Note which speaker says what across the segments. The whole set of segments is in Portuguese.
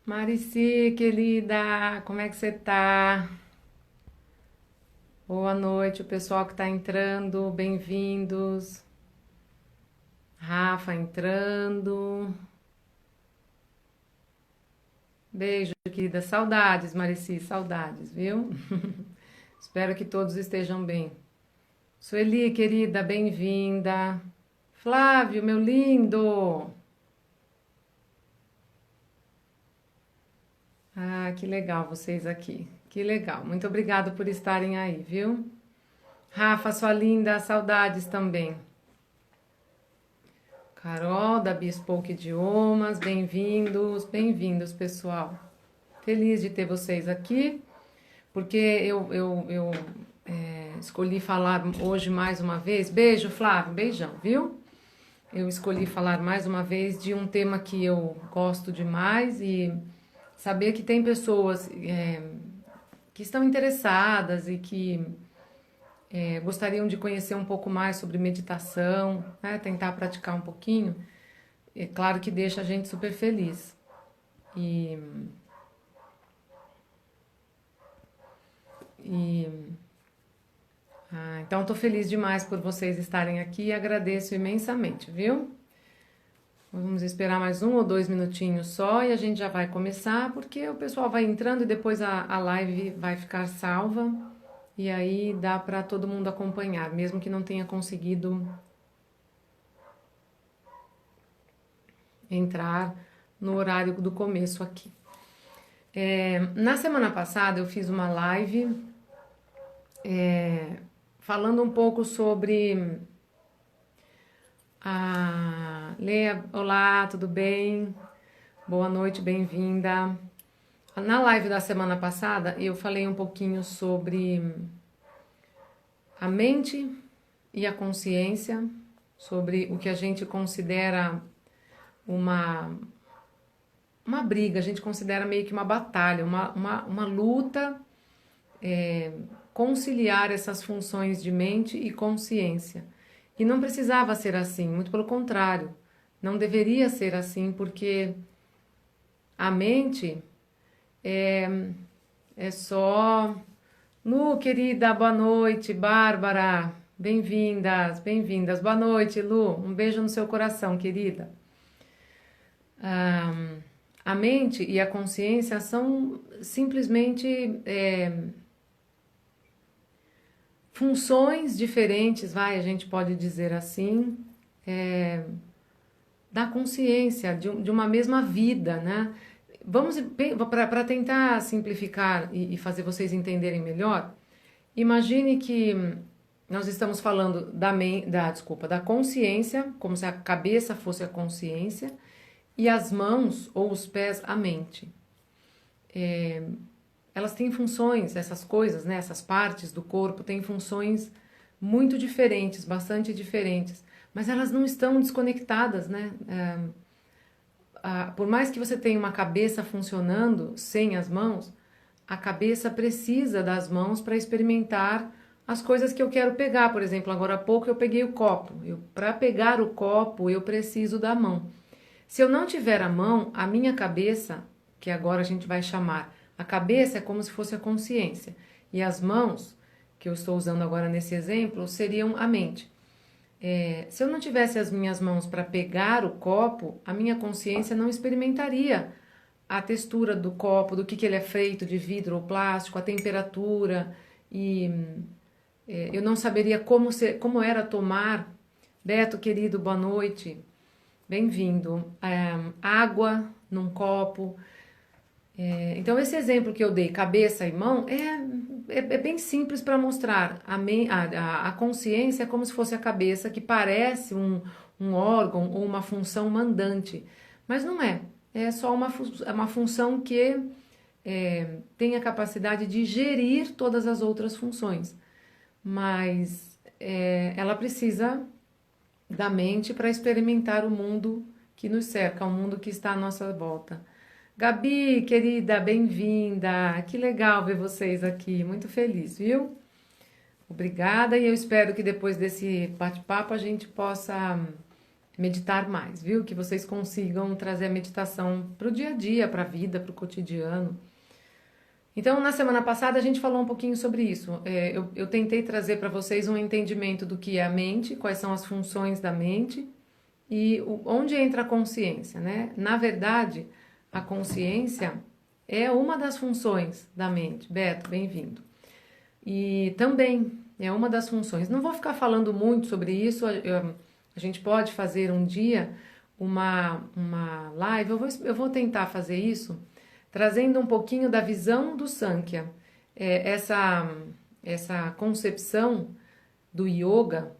Speaker 1: Marici, querida, como é que você tá? Boa noite, o pessoal que tá entrando, bem-vindos. Rafa entrando. Beijo, querida. Saudades, Marici, saudades, viu? Espero que todos estejam bem. Sueli, querida, bem-vinda. Flávio, meu lindo. Ah, que legal vocês aqui. Que legal. Muito obrigado por estarem aí, viu? Rafa, sua linda, saudades também. Carol, da Bespoke Idiomas, bem-vindos, bem-vindos, pessoal. Feliz de ter vocês aqui, porque eu escolhi falar hoje mais uma vez. Beijo, Flávio, beijão, viu? Eu escolhi falar mais uma vez de um tema que eu gosto demais e saber que tem pessoas que estão interessadas e que gostariam de conhecer um pouco mais sobre meditação, né? Tentar praticar um pouquinho. É claro que deixa a gente super feliz. E, e então estou feliz demais por vocês estarem aqui e agradeço imensamente, viu? Vamos esperar mais 1 ou 2 minutinhos só e a gente já vai começar, porque o pessoal vai entrando e depois a live vai ficar salva e aí dá para todo mundo acompanhar, mesmo que não tenha conseguido entrar no horário do começo aqui. Na semana passada eu fiz uma live falando um pouco sobre a Leia. Olá, tudo bem? Boa noite, bem-vinda. Na live da semana passada eu falei um pouquinho sobre a mente e a consciência, sobre o que a gente considera uma, uma briga, a gente considera meio que uma batalha, uma luta, conciliar essas funções de mente e consciência. E não precisava ser assim, muito pelo contrário, não deveria ser assim, porque a mente é só. Lu, querida, boa noite. Bárbara, bem-vindas, bem-vindas. Boa noite, Lu. Um beijo no seu coração, querida. A mente e a consciência são simplesmente funções diferentes, vai, a gente pode dizer assim, da consciência, de uma mesma vida, né? Vamos para tentar simplificar e fazer vocês entenderem melhor. Imagine que nós estamos falando da consciência, como se a cabeça fosse a consciência e as mãos ou os pés a mente. Elas têm funções, essas coisas, né, essas partes do corpo têm funções muito diferentes, bastante diferentes, mas elas não estão desconectadas, né? Por mais que você tenha uma cabeça funcionando sem as mãos, a cabeça precisa das mãos para experimentar as coisas que eu quero pegar. Por exemplo, agora há pouco eu peguei o copo. Para pegar o copo, eu preciso da mão. Se eu não tiver a mão, a minha cabeça, que agora a gente vai chamar, a cabeça é como se fosse a consciência, e as mãos, que eu estou usando agora nesse exemplo, seriam a mente. Se eu não tivesse as minhas mãos para pegar o copo, a minha consciência não experimentaria a textura do copo, do que ele é feito, de vidro ou plástico, a temperatura, e eu não saberia como era tomar. Beto, querido, boa noite, bem-vindo. Água num copo. Então, esse exemplo que eu dei, cabeça e mão, é bem simples para mostrar. A consciência é como se fosse a cabeça, que parece um órgão ou uma função mandante, mas não é. É só uma função que tem a capacidade de gerir todas as outras funções, mas ela precisa da mente para experimentar o mundo que nos cerca, ao mundo que está à nossa volta. Gabi, querida, bem-vinda. Que legal ver vocês aqui. Muito feliz, viu? Obrigada e eu espero que depois desse bate-papo a gente possa meditar mais, viu? Que vocês consigam trazer a meditação para o dia a dia, para a vida, para o cotidiano. Então, na semana passada a gente falou um pouquinho sobre isso. Eu tentei trazer para vocês um entendimento do que é a mente, quais são as funções da mente e onde entra a consciência, né? Na verdade, a consciência é uma das funções da mente. Beto, bem-vindo. E também é uma das funções. Não vou ficar falando muito sobre isso, a gente pode fazer um dia uma live, eu vou tentar fazer isso, trazendo um pouquinho da visão do Sankhya. Essa concepção do yoga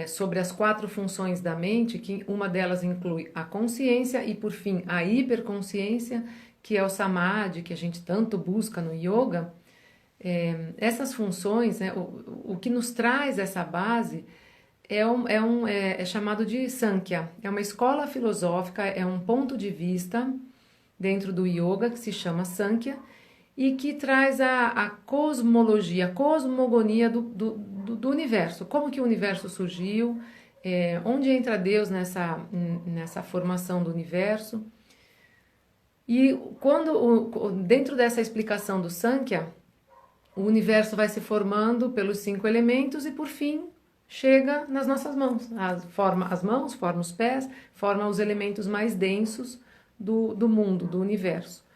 Speaker 1: sobre as 4 funções da mente, que uma delas inclui a consciência e, por fim, a hiperconsciência, que é o samadhi, que a gente tanto busca no yoga. Essas funções, né, o que nos traz essa base é chamado de Sankhya. É uma escola filosófica, é um ponto de vista dentro do yoga que se chama Sankhya e que traz a cosmologia, a cosmogonia do universo. Como que o universo surgiu, onde entra Deus nessa formação do universo. E dentro dessa explicação do Sankhya, o universo vai se formando pelos 5 elementos e, por fim, chega nas nossas mãos. Forma as mãos, forma os pés, forma os elementos mais densos do mundo, do universo.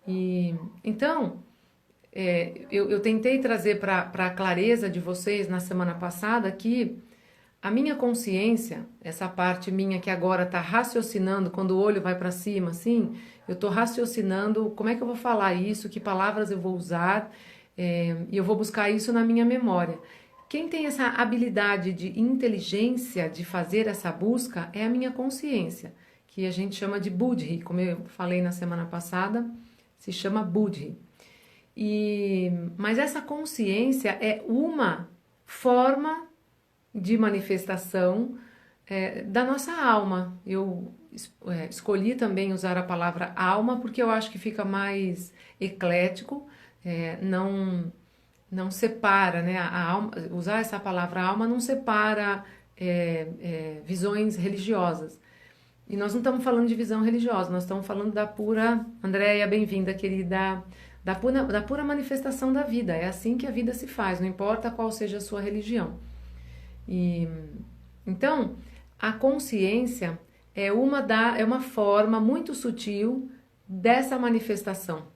Speaker 1: E então, eu tentei trazer para a clareza de vocês na semana passada que a minha consciência, essa parte minha que agora está raciocinando, quando o olho vai para cima, assim, eu estou raciocinando como é que eu vou falar isso, que palavras eu vou usar, e eu vou buscar isso na minha memória. Quem tem essa habilidade de inteligência de fazer essa busca é a minha consciência, que a gente chama de Buddhi, como eu falei na semana passada, se chama Buddhi. Mas essa consciência é uma forma de manifestação da nossa alma. Eu escolhi também usar a palavra alma porque eu acho que fica mais eclético, não separa, né? A alma, usar essa palavra alma não separa visões religiosas. E nós não estamos falando de visão religiosa, nós estamos falando da pura... Andréia, bem-vinda, querida. Da pura manifestação da vida. É assim que a vida se faz, não importa qual seja a sua religião. Então, a consciência é uma forma muito sutil dessa manifestação,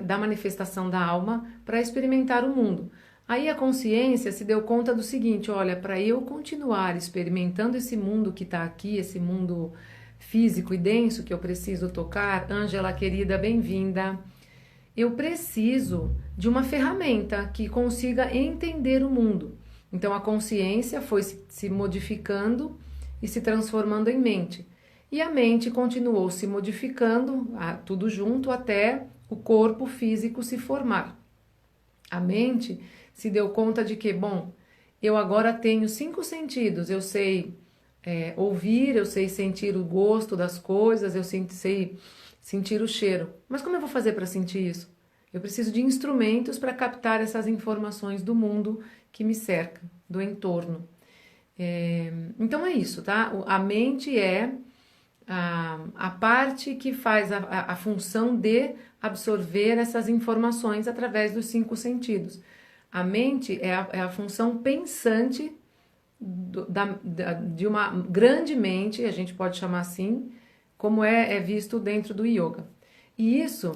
Speaker 1: da manifestação da alma para experimentar o mundo. Aí a consciência se deu conta do seguinte: olha, para eu continuar experimentando esse mundo que está aqui, esse mundo físico e denso que eu preciso tocar, Ângela querida, bem-vinda, eu preciso de uma ferramenta que consiga entender o mundo. Então a consciência foi se modificando e se transformando em mente. E a mente continuou se modificando, tudo junto, até o corpo físico se formar. A mente se deu conta de que, bom, eu agora tenho 5 sentidos, eu sei ouvir, eu sei sentir o gosto das coisas, eu sei sentir o cheiro. Mas como eu vou fazer para sentir isso? Eu preciso de instrumentos para captar essas informações do mundo que me cerca, do entorno. Então é isso, tá? A mente é a parte que faz a função de absorver essas informações através dos 5 sentidos. A mente é a função pensante de uma grande mente, a gente pode chamar assim, como é visto dentro do yoga. E isso,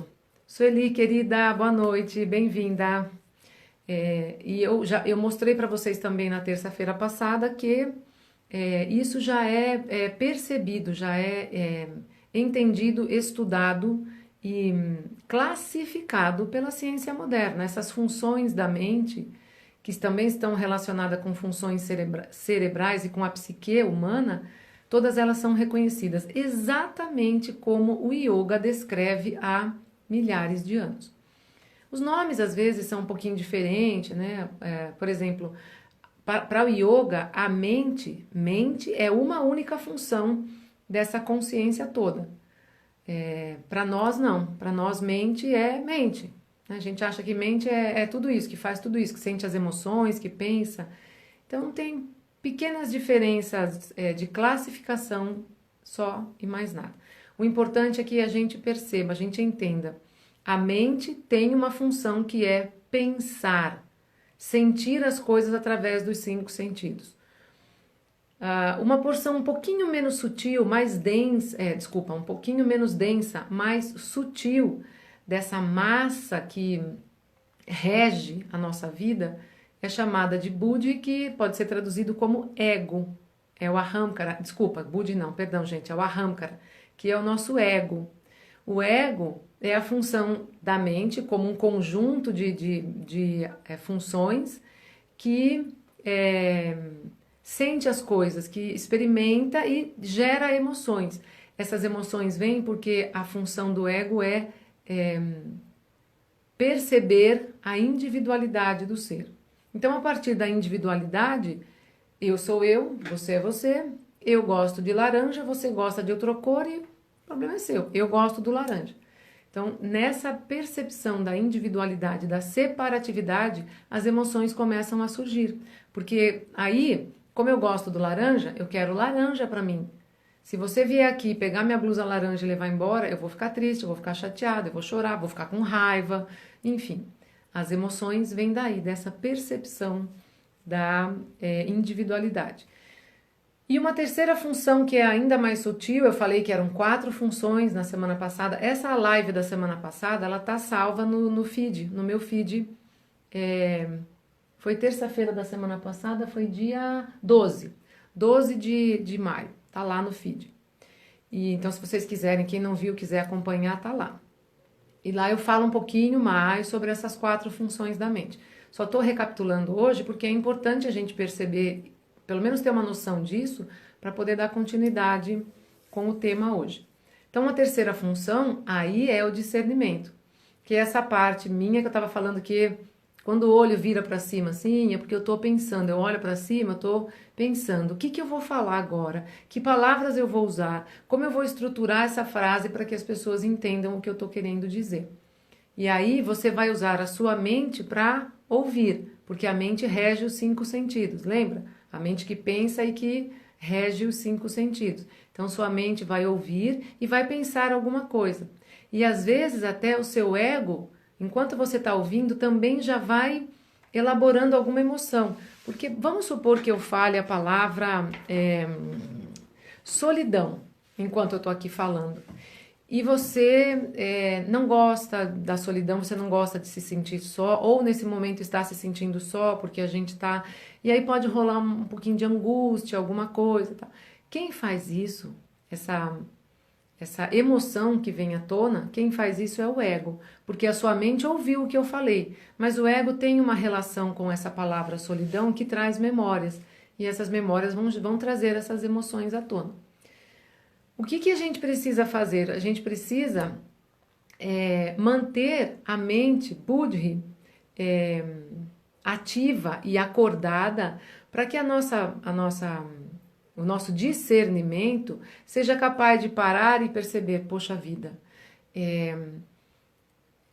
Speaker 1: Sueli, querida, boa noite, bem-vinda. E eu mostrei para vocês também na terça-feira passada que isso já é percebido, já é entendido, estudado e classificado pela ciência moderna. Essas funções da mente, que também estão relacionadas com funções cerebrais e com a psique humana, todas elas são reconhecidas exatamente como o yoga descreve há milhares de anos. Os nomes às vezes são um pouquinho diferentes, né? Por exemplo, para o yoga, a mente é uma única função dessa consciência toda. Para nós, não. Para nós, mente é mente. A gente acha que mente é tudo isso, que faz tudo isso, que sente as emoções, que pensa. Então, tem pequenas diferenças de classificação só e mais nada. O importante é que a gente perceba, a gente entenda. A mente tem uma função que é pensar, sentir as coisas através dos 5 sentidos. Uma porção um pouquinho menos sutil, mais densa, um pouquinho menos densa, mais sutil dessa massa que rege a nossa vida é chamada de Buddhi, que pode ser traduzido como ego. É o Ahamkara, Buddhi não, perdão gente, é o Ahamkara, que é o nosso ego. O ego é a função da mente como um conjunto de funções que sente as coisas, que experimenta e gera emoções. Essas emoções vêm porque a função do ego é perceber a individualidade do ser. Então, a partir da individualidade, eu sou eu, você é você, eu gosto de laranja, você gosta de outra cor e o problema é seu, eu gosto do laranja. Então, nessa percepção da individualidade, da separatividade, as emoções começam a surgir. Porque aí, como eu gosto do laranja, eu quero laranja para mim. Se você vier aqui pegar minha blusa laranja e levar embora, eu vou ficar triste, eu vou ficar chateada, eu vou chorar, vou ficar com raiva, enfim. As emoções vêm daí, dessa percepção da individualidade. E uma terceira função que é ainda mais sutil, eu falei que eram 4 funções na semana passada. Essa live da semana passada, ela tá salva no feed, no meu feed. Foi terça-feira da semana passada, foi dia 12 de maio, tá lá no feed. E então, se vocês quiserem, quem não viu, quiser acompanhar, tá lá. E lá eu falo um pouquinho mais sobre essas 4 funções da mente. Só estou recapitulando hoje porque é importante a gente perceber, pelo menos ter uma noção disso, para poder dar continuidade com o tema hoje. Então, a terceira função aí é o discernimento, que é essa parte minha que eu estava falando que quando o olho vira para cima assim, é porque eu estou pensando, eu olho para cima, eu estou pensando, o que eu vou falar agora? Que palavras eu vou usar? Como eu vou estruturar essa frase para que as pessoas entendam o que eu estou querendo dizer? E aí você vai usar a sua mente para ouvir, porque a mente rege os 5 sentidos, lembra? A mente que pensa e que rege os 5 sentidos. Então, sua mente vai ouvir e vai pensar alguma coisa. E às vezes até o seu ego, enquanto você está ouvindo, também já vai elaborando alguma emoção. Porque vamos supor que eu fale a palavra solidão, enquanto eu estou aqui falando. E você não gosta da solidão, você não gosta de se sentir só, ou nesse momento está se sentindo só, porque a gente está... E aí pode rolar um pouquinho de angústia, alguma coisa. Tá? Quem faz isso, essa emoção que vem à tona, quem faz isso é o ego, porque a sua mente ouviu o que eu falei, mas o ego tem uma relação com essa palavra solidão que traz memórias, e essas memórias vão trazer essas emoções à tona. O que a gente precisa fazer? A gente precisa manter a mente Buddhi ativa e acordada para que o nosso discernimento seja capaz de parar e perceber, poxa vida,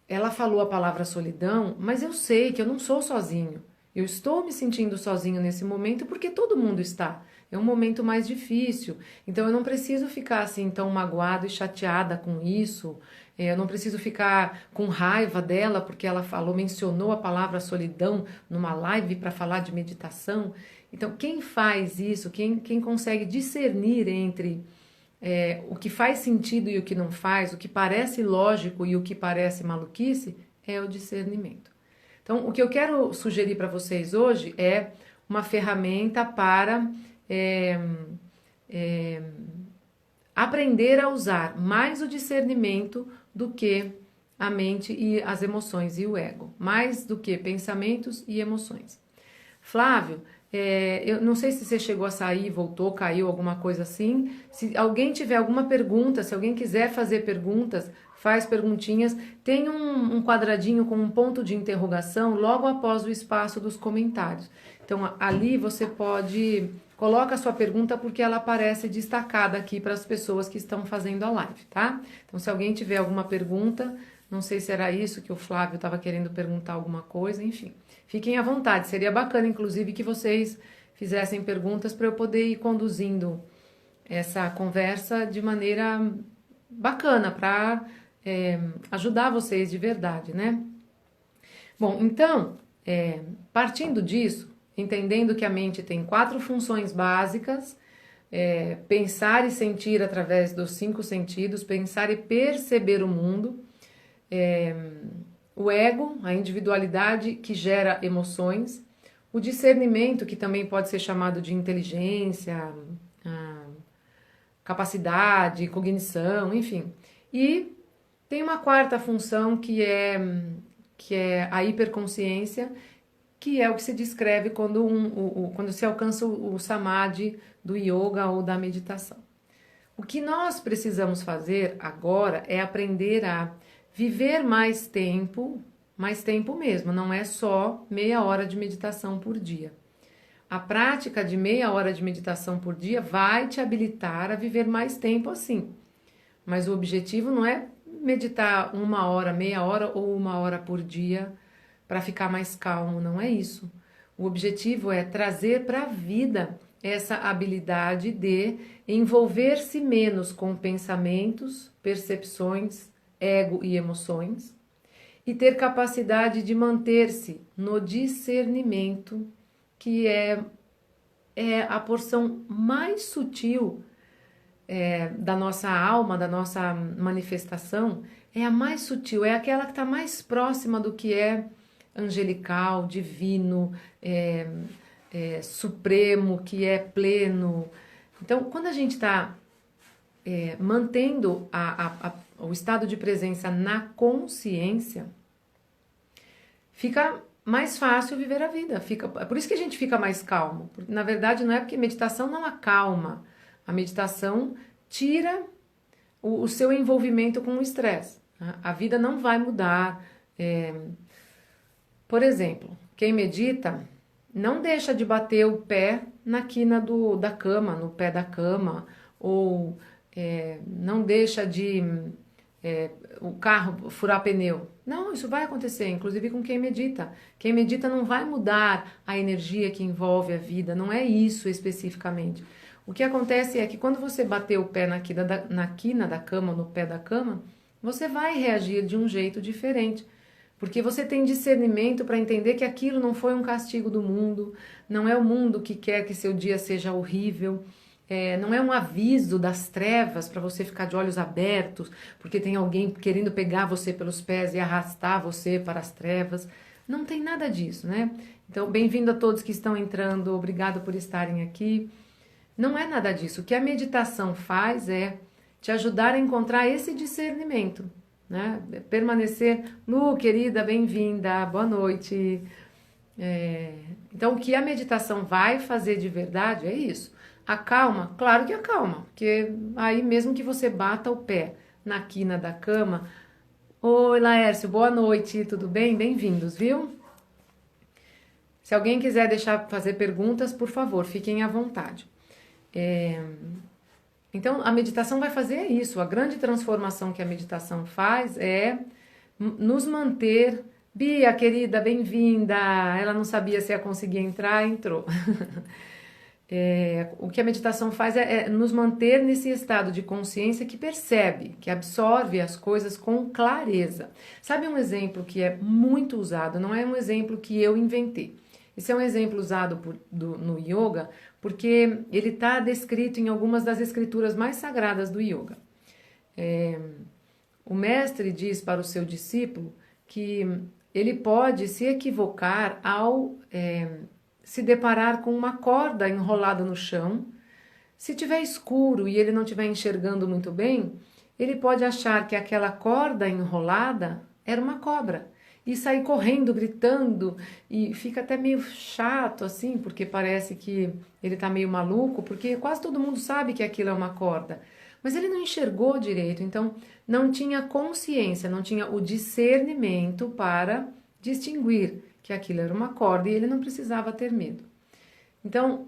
Speaker 1: ela falou a palavra solidão, mas eu sei que eu não sou sozinho. Eu estou me sentindo sozinho nesse momento porque todo mundo está. É um momento mais difícil. Então eu não preciso ficar assim tão magoado e chateada com isso. Eu não preciso ficar com raiva dela porque ela mencionou a palavra solidão numa live para falar de meditação. Então quem faz isso, quem consegue discernir entre o que faz sentido e o que não faz, o que parece lógico e o que parece maluquice, é o discernimento. Então, o que eu quero sugerir para vocês hoje é uma ferramenta para aprender a usar mais o discernimento do que a mente e as emoções e o ego, mais do que pensamentos e emoções. Flávio, eu não sei se você chegou a sair, voltou, caiu, alguma coisa assim. Se alguém tiver alguma pergunta, se alguém quiser fazer perguntas, faz perguntinhas. Tem um quadradinho com um ponto de interrogação logo após o espaço dos comentários. Então, ali você pode coloca a sua pergunta porque ela aparece destacada aqui para as pessoas que estão fazendo a live, tá? Então, se alguém tiver alguma pergunta, não sei se era isso que o Flávio estava querendo perguntar alguma coisa, enfim. Fiquem à vontade, seria bacana, inclusive, que vocês fizessem perguntas para eu poder ir conduzindo essa conversa de maneira bacana, para ajudar vocês de verdade, né? Bom, então, partindo disso, entendendo que a mente tem 4 funções básicas, pensar e sentir através dos 5 sentidos, pensar e perceber o mundo, o ego, a individualidade que gera emoções, o discernimento, que também pode ser chamado de inteligência, capacidade, cognição, enfim. E tem uma 4ª função que é a hiperconsciência, que é o que se descreve quando se alcança o samadhi do yoga ou da meditação. O que nós precisamos fazer agora é aprender a viver mais tempo mesmo, não é só meia hora de meditação por dia. A prática de meia hora de meditação por dia vai te habilitar a viver mais tempo assim. Mas o objetivo não é meditar 1 hora, meia hora ou 1 hora por dia para ficar mais calmo, não é isso. O objetivo é trazer para a vida essa habilidade de envolver-se menos com pensamentos, percepções, ego e emoções, e ter capacidade de manter-se no discernimento, que é a porção mais sutil da nossa alma, da nossa manifestação, é a mais sutil, é aquela que está mais próxima do que é angelical, divino, supremo, que é pleno. Então, quando a gente está mantendo o estado de presença na consciência, fica mais fácil viver a vida. É por isso que a gente fica mais calmo. Porque, na verdade, não é porque meditação não acalma. A meditação tira o seu envolvimento com o estresse. A vida não vai mudar. Por exemplo, quem medita não deixa de bater o pé na quina da cama, no pé da cama, ou não deixa de o carro furar pneu. Não, isso vai acontecer, inclusive com quem medita. Quem medita não vai mudar a energia que envolve a vida, não é isso especificamente. O que acontece é que quando você bater o pé na quina da cama, no pé da cama, você vai reagir de um jeito diferente. Porque você tem discernimento para entender que aquilo não foi um castigo do mundo, não é o mundo que quer que seu dia seja horrível, não é um aviso das trevas para você ficar de olhos abertos, porque tem alguém querendo pegar você pelos pés e arrastar você para as trevas. Não tem nada disso, né? Então, bem-vindo a todos que estão entrando, obrigado por estarem aqui. Não é nada disso. O que a meditação faz é te ajudar a encontrar esse discernimento, né? Permanecer. Lu, querida, bem-vinda, boa noite. Então, o que a meditação vai fazer de verdade é isso. Acalma? Claro que acalma, porque aí mesmo que você bata o pé na quina da cama. Oi, Laércio, boa noite, tudo bem? Bem-vindos, viu? Se alguém quiser fazer perguntas, por favor, fiquem à vontade. Então, a meditação vai fazer isso. A grande transformação que a meditação faz é nos manter. Bia, querida, bem-vinda. Ela não sabia se ia conseguir entrar, entrou. O que a meditação faz é nos manter nesse estado de consciência que percebe, que absorve as coisas com clareza. Sabe um exemplo que é muito usado? Não é um exemplo que eu inventei. Esse é um exemplo usado no yoga porque ele está descrito em algumas das escrituras mais sagradas do yoga. O mestre diz para o seu discípulo que ele pode se equivocar ao se deparar com uma corda enrolada no chão. Se tiver escuro e ele não estiver enxergando muito bem, ele pode achar que aquela corda enrolada era uma cobra e sair correndo, gritando, e fica até meio chato assim, porque parece que ele está meio maluco, porque quase todo mundo sabe que aquilo é uma corda, mas ele não enxergou direito, então não tinha consciência, não tinha o discernimento para distinguir que aquilo era uma corda e ele não precisava ter medo. Então,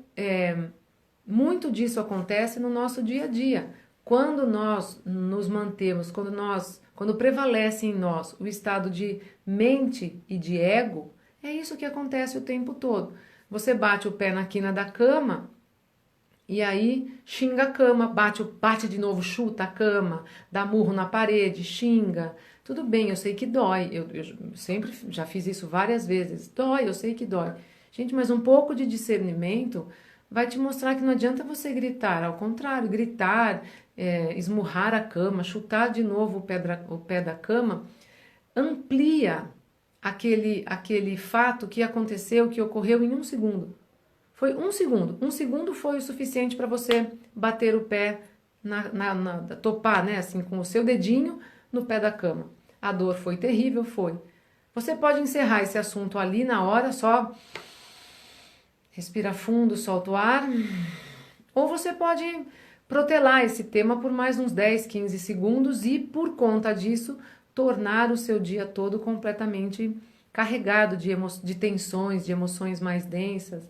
Speaker 1: Muito disso acontece no nosso dia a dia. Quando nós nos mantemos, quando prevalece em nós o estado de mente e de ego, é isso que acontece o tempo todo. Você bate o pé na quina da cama e aí xinga a cama, bate de novo, chuta a cama, dá murro na parede, xinga. Tudo bem, eu sei que dói. Eu sempre já fiz isso várias vezes. Dói, eu sei que dói. Gente, mas um pouco de discernimento vai te mostrar que não adianta você gritar. Ao contrário, gritar, esmurrar a cama, chutar de novo o pé da cama, amplia aquele fato que aconteceu, que ocorreu em um segundo. Foi um segundo. Um segundo foi o suficiente para você bater o pé, topar, né, assim, com o seu dedinho no pé da cama. A dor foi terrível, foi. Você pode encerrar esse assunto ali na hora, só respira fundo, solta o ar. Ou você pode protelar esse tema por mais uns 10, 15 segundos e, por conta disso, tornar o seu dia todo completamente carregado de tensões, de emoções mais densas.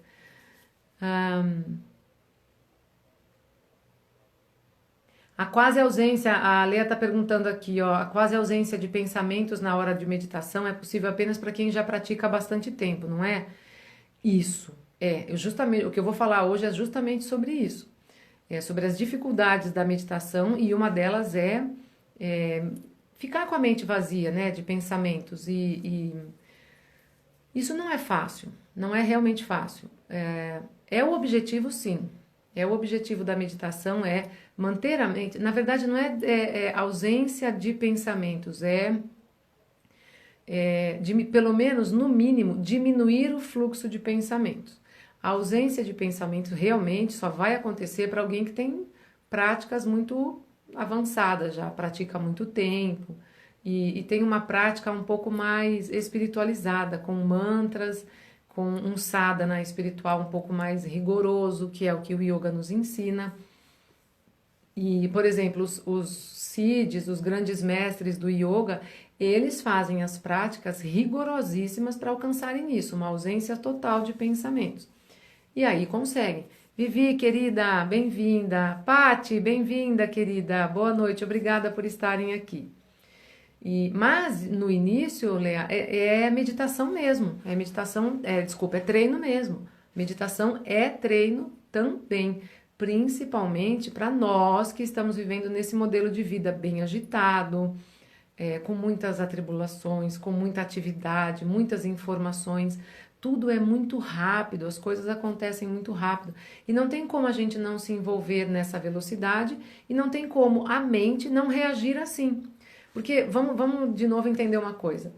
Speaker 1: A quase ausência, a Leia está perguntando aqui, ó, a quase ausência de pensamentos na hora de meditação é possível apenas para quem já pratica há bastante tempo, não é? Isso, justamente, o que eu vou falar hoje é justamente sobre isso, sobre as dificuldades da meditação e uma delas é ficar com a mente vazia, né, de pensamentos e isso não é fácil, não é realmente fácil. É o objetivo, sim. O objetivo da meditação é manter a mente. Na verdade, não é ausência de pensamentos, pelo menos, no mínimo, diminuir o fluxo de pensamentos. A ausência de pensamentos realmente só vai acontecer para alguém que tem práticas muito avançadas, já pratica há muito tempo e tem uma prática um pouco mais espiritualizada, com mantras, com um sadhana espiritual um pouco mais rigoroso, que é o que o yoga nos ensina. E, por exemplo, os siddhis, os grandes mestres do yoga, eles fazem as práticas rigorosíssimas para alcançarem isso, uma ausência total de pensamentos. E aí conseguem. Vivi, querida, bem-vinda. Pati, bem-vinda, querida. Boa noite, obrigada por estarem aqui. Mas no início, Lea, é meditação mesmo. É treino mesmo. Meditação é treino também, principalmente para nós que estamos vivendo nesse modelo de vida bem agitado, com muitas atribulações, com muita atividade, muitas informações. Tudo é muito rápido, as coisas acontecem muito rápido. E não tem como a gente não se envolver nessa velocidade e não tem como a mente não reagir assim. Porque vamos de novo entender uma coisa.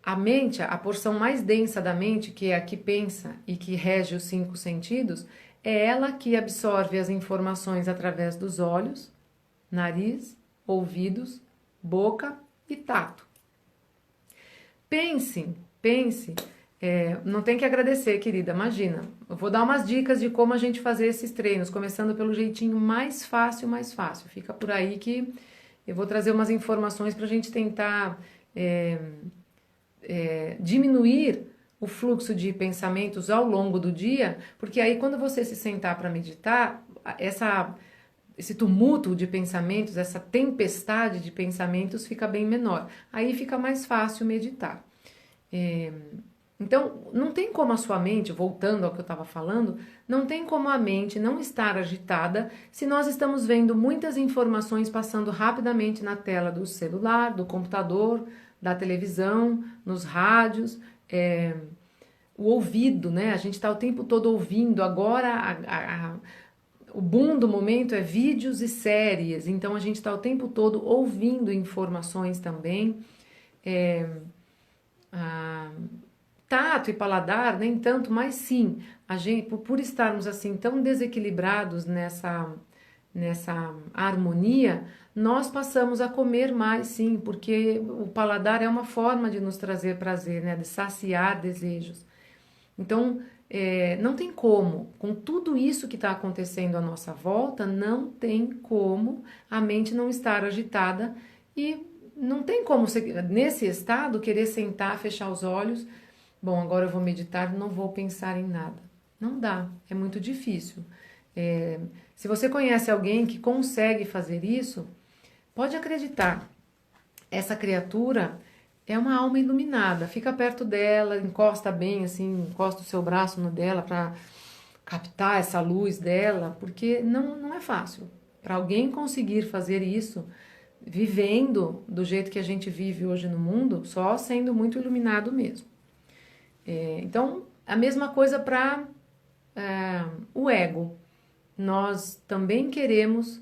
Speaker 1: A mente, a porção mais densa da mente, que é a que pensa e que rege os 5 sentidos, é ela que absorve as informações através dos olhos, nariz, ouvidos, boca e tato. Pense, não tem que agradecer, querida, imagina. Eu vou dar umas dicas de como a gente fazer esses treinos, começando pelo jeitinho mais fácil. Fica por aí que eu vou trazer umas informações para a gente tentar diminuir o fluxo de pensamentos ao longo do dia, porque aí quando você se sentar para meditar, esse tumulto de pensamentos, essa tempestade de pensamentos fica bem menor. Aí fica mais fácil meditar. Então, não tem como a sua mente, voltando ao que eu estava falando, não tem como a mente não estar agitada se nós estamos vendo muitas informações passando rapidamente na tela do celular, do computador, da televisão, nos rádios, o ouvido, né? A gente está o tempo todo ouvindo. Agora, o boom do momento é vídeos e séries, então a gente está o tempo todo ouvindo informações também. Tato e paladar, nem tanto, mas sim, a gente, por estarmos assim tão desequilibrados nessa harmonia, nós passamos a comer mais, sim, porque o paladar é uma forma de nos trazer prazer, né, de saciar desejos. Então, não tem como, com tudo isso que está acontecendo à nossa volta, não tem como a mente não estar agitada e não tem como, nesse estado, querer sentar, fechar os olhos. Bom, agora eu vou meditar, não vou pensar em nada. Não dá, é muito difícil. Se você conhece alguém que consegue fazer isso, pode acreditar, essa criatura é uma alma iluminada. Fica perto dela, encosta bem, assim, encosta o seu braço no dela para captar essa luz dela, porque não é fácil. Para alguém conseguir fazer isso, vivendo do jeito que a gente vive hoje no mundo, só sendo muito iluminado mesmo. Então, a mesma coisa para o ego. Nós também queremos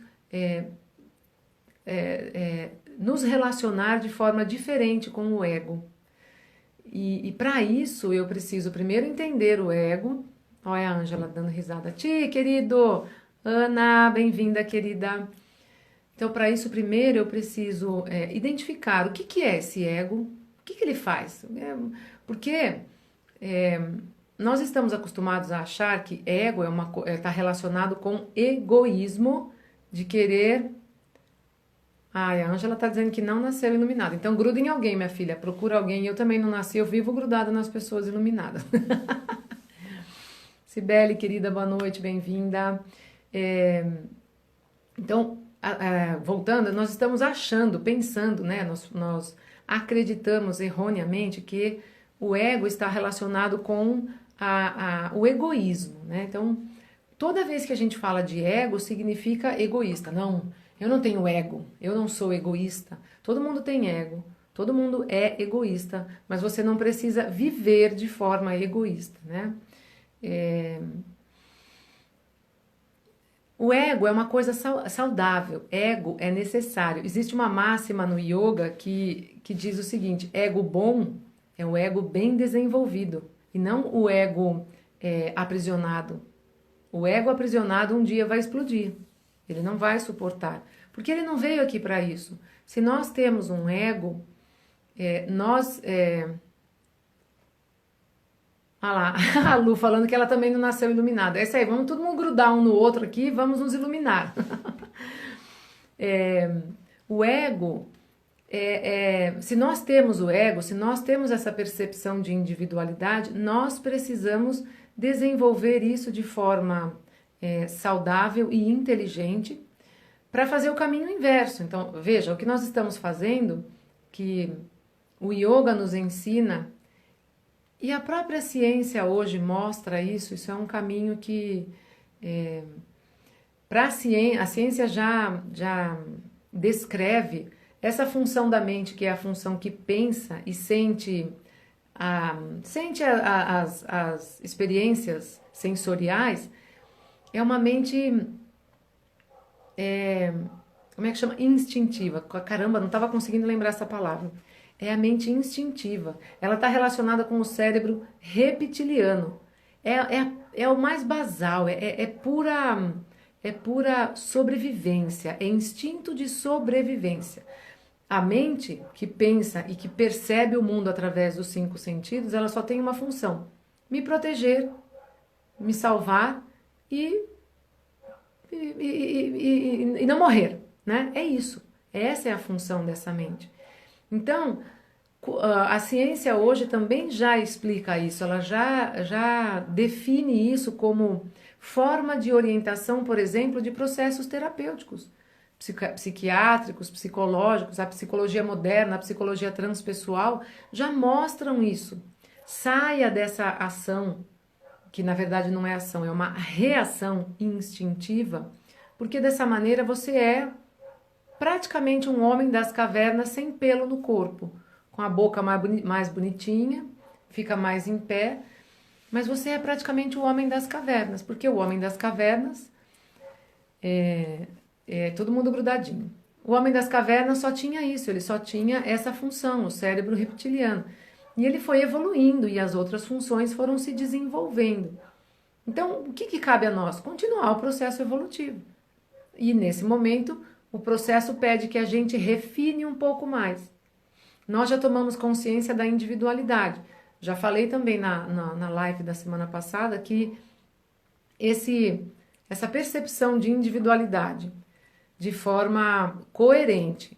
Speaker 1: nos relacionar de forma diferente com o ego. E para isso eu preciso primeiro entender o ego. Olha a Ângela dando risada. Ti, querido! Ana, bem-vinda, querida. Então, para isso, primeiro eu preciso identificar o que é esse ego, o que ele faz. Porque nós estamos acostumados a achar que ego está relacionado com egoísmo de querer. Ai, a Ângela está dizendo que não nasceu iluminada. Então, gruda em alguém, minha filha. Procura alguém. Eu também não nasci, eu vivo grudada nas pessoas iluminadas. Cibele, querida, boa noite, bem-vinda. Então, voltando, nós estamos achando, pensando, né? Nós acreditamos erroneamente que o ego está relacionado com o egoísmo, né? Então, toda vez que a gente fala de ego, significa egoísta. Não, eu não tenho ego, eu não sou egoísta. Todo mundo tem ego, todo mundo é egoísta, mas você não precisa viver de forma egoísta, né? O ego é uma coisa saudável, ego é necessário. Existe uma máxima no yoga que diz o seguinte: ego bom é o ego bem desenvolvido e não o ego aprisionado. O ego aprisionado um dia vai explodir, ele não vai suportar, porque ele não veio aqui para isso. Se nós temos um ego, Ah lá, a Lu falando que ela também não nasceu iluminada. É isso aí, vamos todo mundo grudar um no outro aqui e vamos nos iluminar. O ego, se nós temos o ego, se nós temos essa percepção de individualidade, nós precisamos desenvolver isso de forma saudável e inteligente para fazer o caminho inverso. Então, veja, o que nós estamos fazendo, que o yoga nos ensina. E a própria ciência hoje mostra isso é um caminho que a ciência já descreve essa função da mente, que é a função que pensa e sente as experiências sensoriais, é uma mente, como é que chama? Instintiva. Caramba, não estava conseguindo lembrar essa palavra. É a mente instintiva. Ela está relacionada com o cérebro reptiliano. É o mais basal, é pura sobrevivência, é instinto de sobrevivência. A mente que pensa e que percebe o mundo através dos 5 sentidos, ela só tem uma função: me proteger, me salvar e não morrer, né? É isso. Essa é a função dessa mente. Então, a ciência hoje também já explica isso, ela já define isso como forma de orientação, por exemplo, de processos terapêuticos, psiquiátricos, psicológicos. A psicologia moderna, a psicologia transpessoal já mostram isso. Saia dessa ação, que na verdade não é ação, é uma reação instintiva, porque dessa maneira você é praticamente um homem das cavernas sem pelo no corpo, com a boca mais bonitinha, fica mais em pé, mas você é praticamente o homem das cavernas, porque o homem das cavernas é todo mundo grudadinho. O homem das cavernas só tinha isso, ele só tinha essa função, o cérebro reptiliano. E ele foi evoluindo e as outras funções foram se desenvolvendo. Então, o que cabe a nós? Continuar o processo evolutivo. E nesse momento, o processo pede que a gente refine um pouco mais. Nós já tomamos consciência da individualidade. Já falei também na live da semana passada que essa percepção de individualidade de forma coerente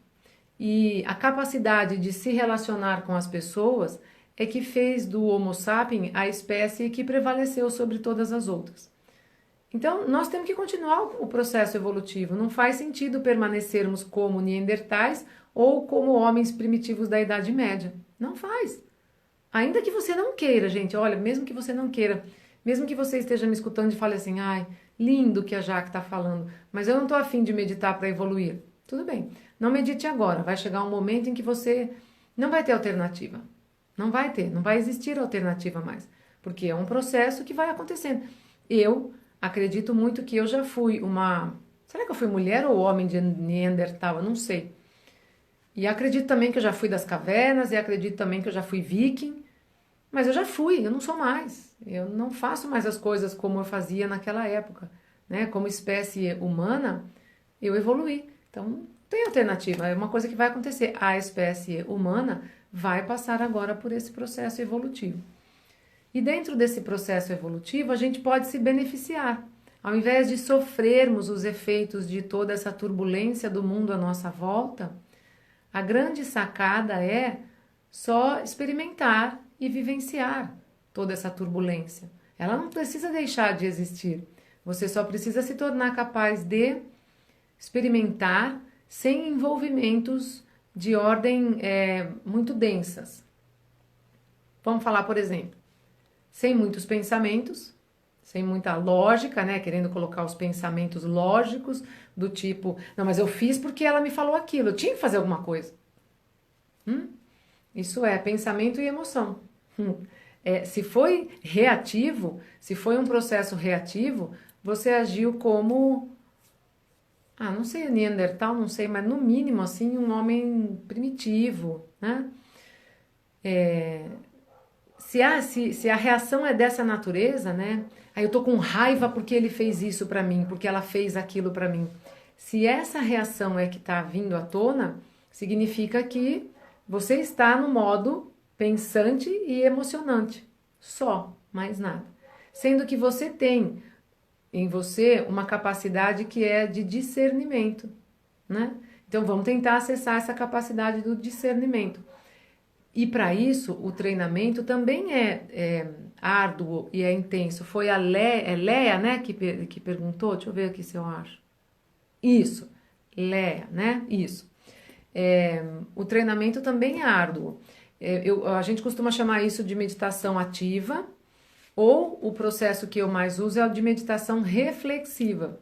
Speaker 1: e a capacidade de se relacionar com as pessoas é que fez do Homo sapiens a espécie que prevaleceu sobre todas as outras. Então, nós temos que continuar o processo evolutivo. Não faz sentido permanecermos como neandertais ou como homens primitivos da Idade Média. Não faz. Ainda que você não queira, gente, olha, mesmo que você não queira, mesmo que você esteja me escutando e fale assim, ai, lindo que a Jaque está falando, mas eu não estou afim de meditar para evoluir. Tudo bem, não medite agora, vai chegar um momento em que você não vai ter alternativa. Não vai ter, não vai existir alternativa mais, porque é um processo que vai acontecendo. Eu acredito muito que eu já fui uma... Será que eu fui mulher ou homem de Neandertal? Eu não sei. E acredito também que eu já fui das cavernas, e acredito também que eu já fui viking, mas eu já fui, eu não sou mais. Eu não faço mais as coisas como eu fazia naquela época, né? Como espécie humana, eu evoluí. Então, não tem alternativa, é uma coisa que vai acontecer. A espécie humana vai passar agora por esse processo evolutivo. E dentro desse processo evolutivo, a gente pode se beneficiar. Ao invés de sofrermos os efeitos de toda essa turbulência do mundo à nossa volta, a grande sacada é só experimentar e vivenciar toda essa turbulência. Ela não precisa deixar de existir. Você só precisa se tornar capaz de experimentar sem envolvimentos de ordem muito densas. Vamos falar, por exemplo, sem muitos pensamentos, sem muita lógica, né? Querendo colocar os pensamentos lógicos do tipo, não, mas eu fiz porque ela me falou aquilo, eu tinha que fazer alguma coisa. Isso é pensamento e emoção. Se foi reativo, se foi um processo reativo, você agiu como, não sei, Neandertal, não sei, mas no mínimo, assim, um homem primitivo, né? Se a reação é dessa natureza, né? Aí eu tô com raiva porque ele fez isso pra mim, porque ela fez aquilo pra mim. Se essa reação é que tá vindo à tona, significa que você está no modo pensante e emocionante. Só, mais nada. Sendo que você tem em você uma capacidade que é de discernimento, né? Então vamos tentar acessar essa capacidade do discernimento. E para isso, o treinamento também é árduo e é intenso. Foi a Leia, né, que perguntou, deixa eu ver aqui se eu acho. Isso, Leia, né? Isso. O treinamento também é árduo. A gente costuma chamar isso de meditação ativa, ou o processo que eu mais uso é o de meditação reflexiva,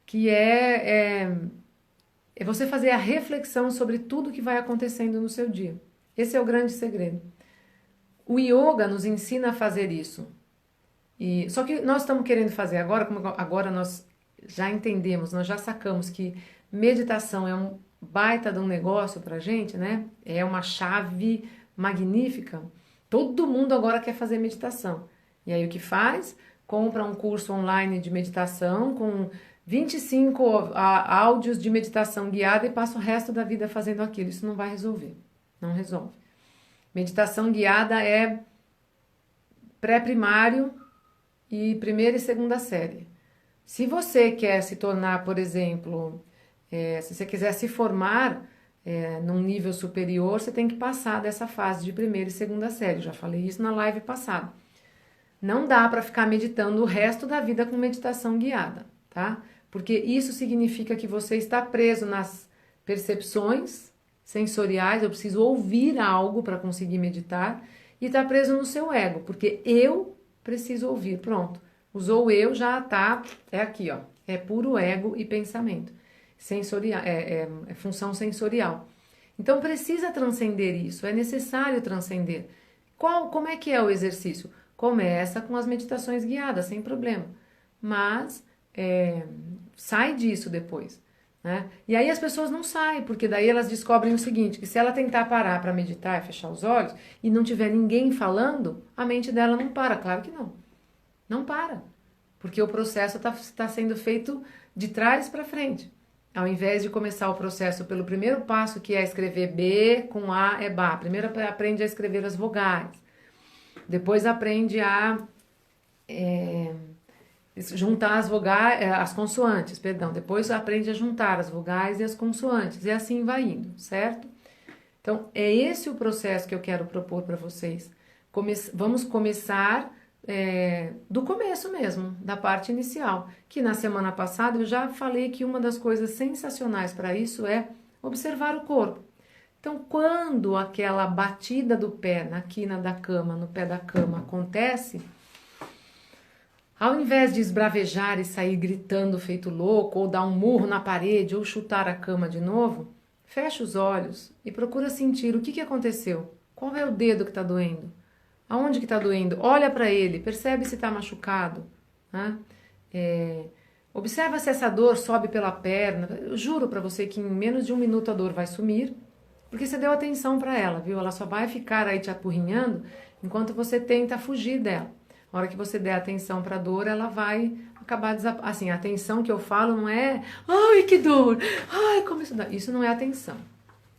Speaker 1: que é você fazer a reflexão sobre tudo que vai acontecendo no seu dia. Esse é o grande segredo. O yoga nos ensina a fazer isso. Só que nós estamos querendo fazer agora, como agora nós já entendemos, nós já sacamos que meditação é um baita de um negócio pra gente, né? É uma chave magnífica. Todo mundo agora quer fazer meditação. E aí o que faz? Compra um curso online de meditação com 25 áudios de meditação guiada e passa o resto da vida fazendo aquilo. Isso não vai resolver. Não resolve. Meditação guiada é pré-primário e primeira e segunda série. Se você quer se tornar, por exemplo, se você quiser se formar num nível superior, você tem que passar dessa fase de primeira e segunda série. Já falei isso na live passada. Não dá para ficar meditando o resto da vida com meditação guiada, tá? Porque isso significa que você está preso nas percepções sensoriais, eu preciso ouvir algo para conseguir meditar, e está preso no seu ego, porque eu preciso ouvir, pronto. Usou o eu, já tá, é aqui, ó, é puro ego e pensamento. Sensorial, é função sensorial. Então precisa transcender isso, é necessário transcender. Como é que é o exercício? Começa com as meditações guiadas, sem problema, mas sai disso depois, né? E aí as pessoas não saem, porque daí elas descobrem o seguinte, que se ela tentar parar para meditar e fechar os olhos e não tiver ninguém falando, a mente dela não para, claro que não. Não para, porque o processo está sendo feito de trás para frente. Ao invés de começar o processo pelo primeiro passo, que é escrever B com A é Bá. Primeiro aprende a escrever as vogais. Depois aprende a juntar as vogais, as consoantes, perdão. Depois aprende a juntar as vogais e as consoantes. E assim vai indo, certo? Então, é esse o processo que eu quero propor para vocês. Vamos começar do começo mesmo, da parte inicial, que na semana passada eu já falei que uma das coisas sensacionais para isso é observar o corpo. Então, quando aquela batida do pé na quina da cama, no pé da cama acontece, ao invés de esbravejar e sair gritando feito louco, ou dar um murro na parede, ou chutar a cama de novo, fecha os olhos e procura sentir o que aconteceu. Qual é o dedo que está doendo? Aonde que está doendo? Olha para ele, percebe se está machucado. Né? Observa se essa dor sobe pela perna. Eu juro para você que em menos de 1 minuto a dor vai sumir, porque você deu atenção para ela, viu? Ela só vai ficar aí te apurrinhando enquanto você tenta fugir dela. Na hora que você der atenção para a dor, ela vai acabar assim, a atenção que eu falo não é, ai, que dor, ai, como isso dá. Isso não é atenção,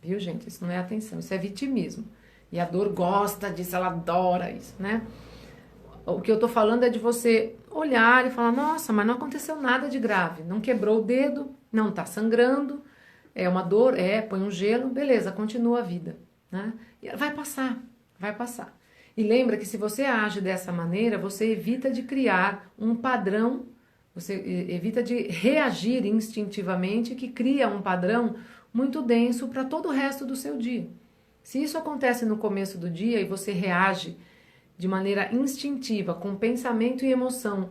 Speaker 1: viu, gente? Isso não é atenção, isso é vitimismo. E a dor gosta disso, ela adora isso, né? O que eu tô falando é de você olhar e falar, nossa, mas não aconteceu nada de grave, não quebrou o dedo, não tá sangrando, é uma dor, põe um gelo, beleza, continua a vida, né? E vai passar, vai passar. E lembra que se você age dessa maneira, você evita de criar um padrão, você evita de reagir instintivamente, que cria um padrão muito denso para todo o resto do seu dia. Se isso acontece no começo do dia e você reage de maneira instintiva, com pensamento e emoção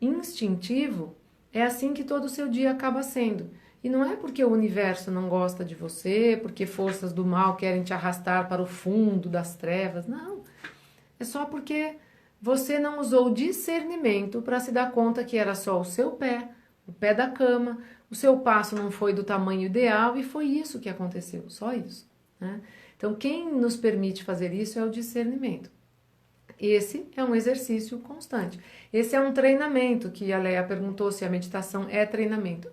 Speaker 1: instintivo, é assim que todo o seu dia acaba sendo. E não é porque o universo não gosta de você, porque forças do mal querem te arrastar para o fundo das trevas, não. É só porque você não usou discernimento para se dar conta que era só o seu pé, o pé da cama, o seu passo não foi do tamanho ideal e foi isso que aconteceu, só isso, né? Então, quem nos permite fazer isso é o discernimento. Esse é um exercício constante. Esse é um treinamento, que a Leia perguntou se a meditação é treinamento.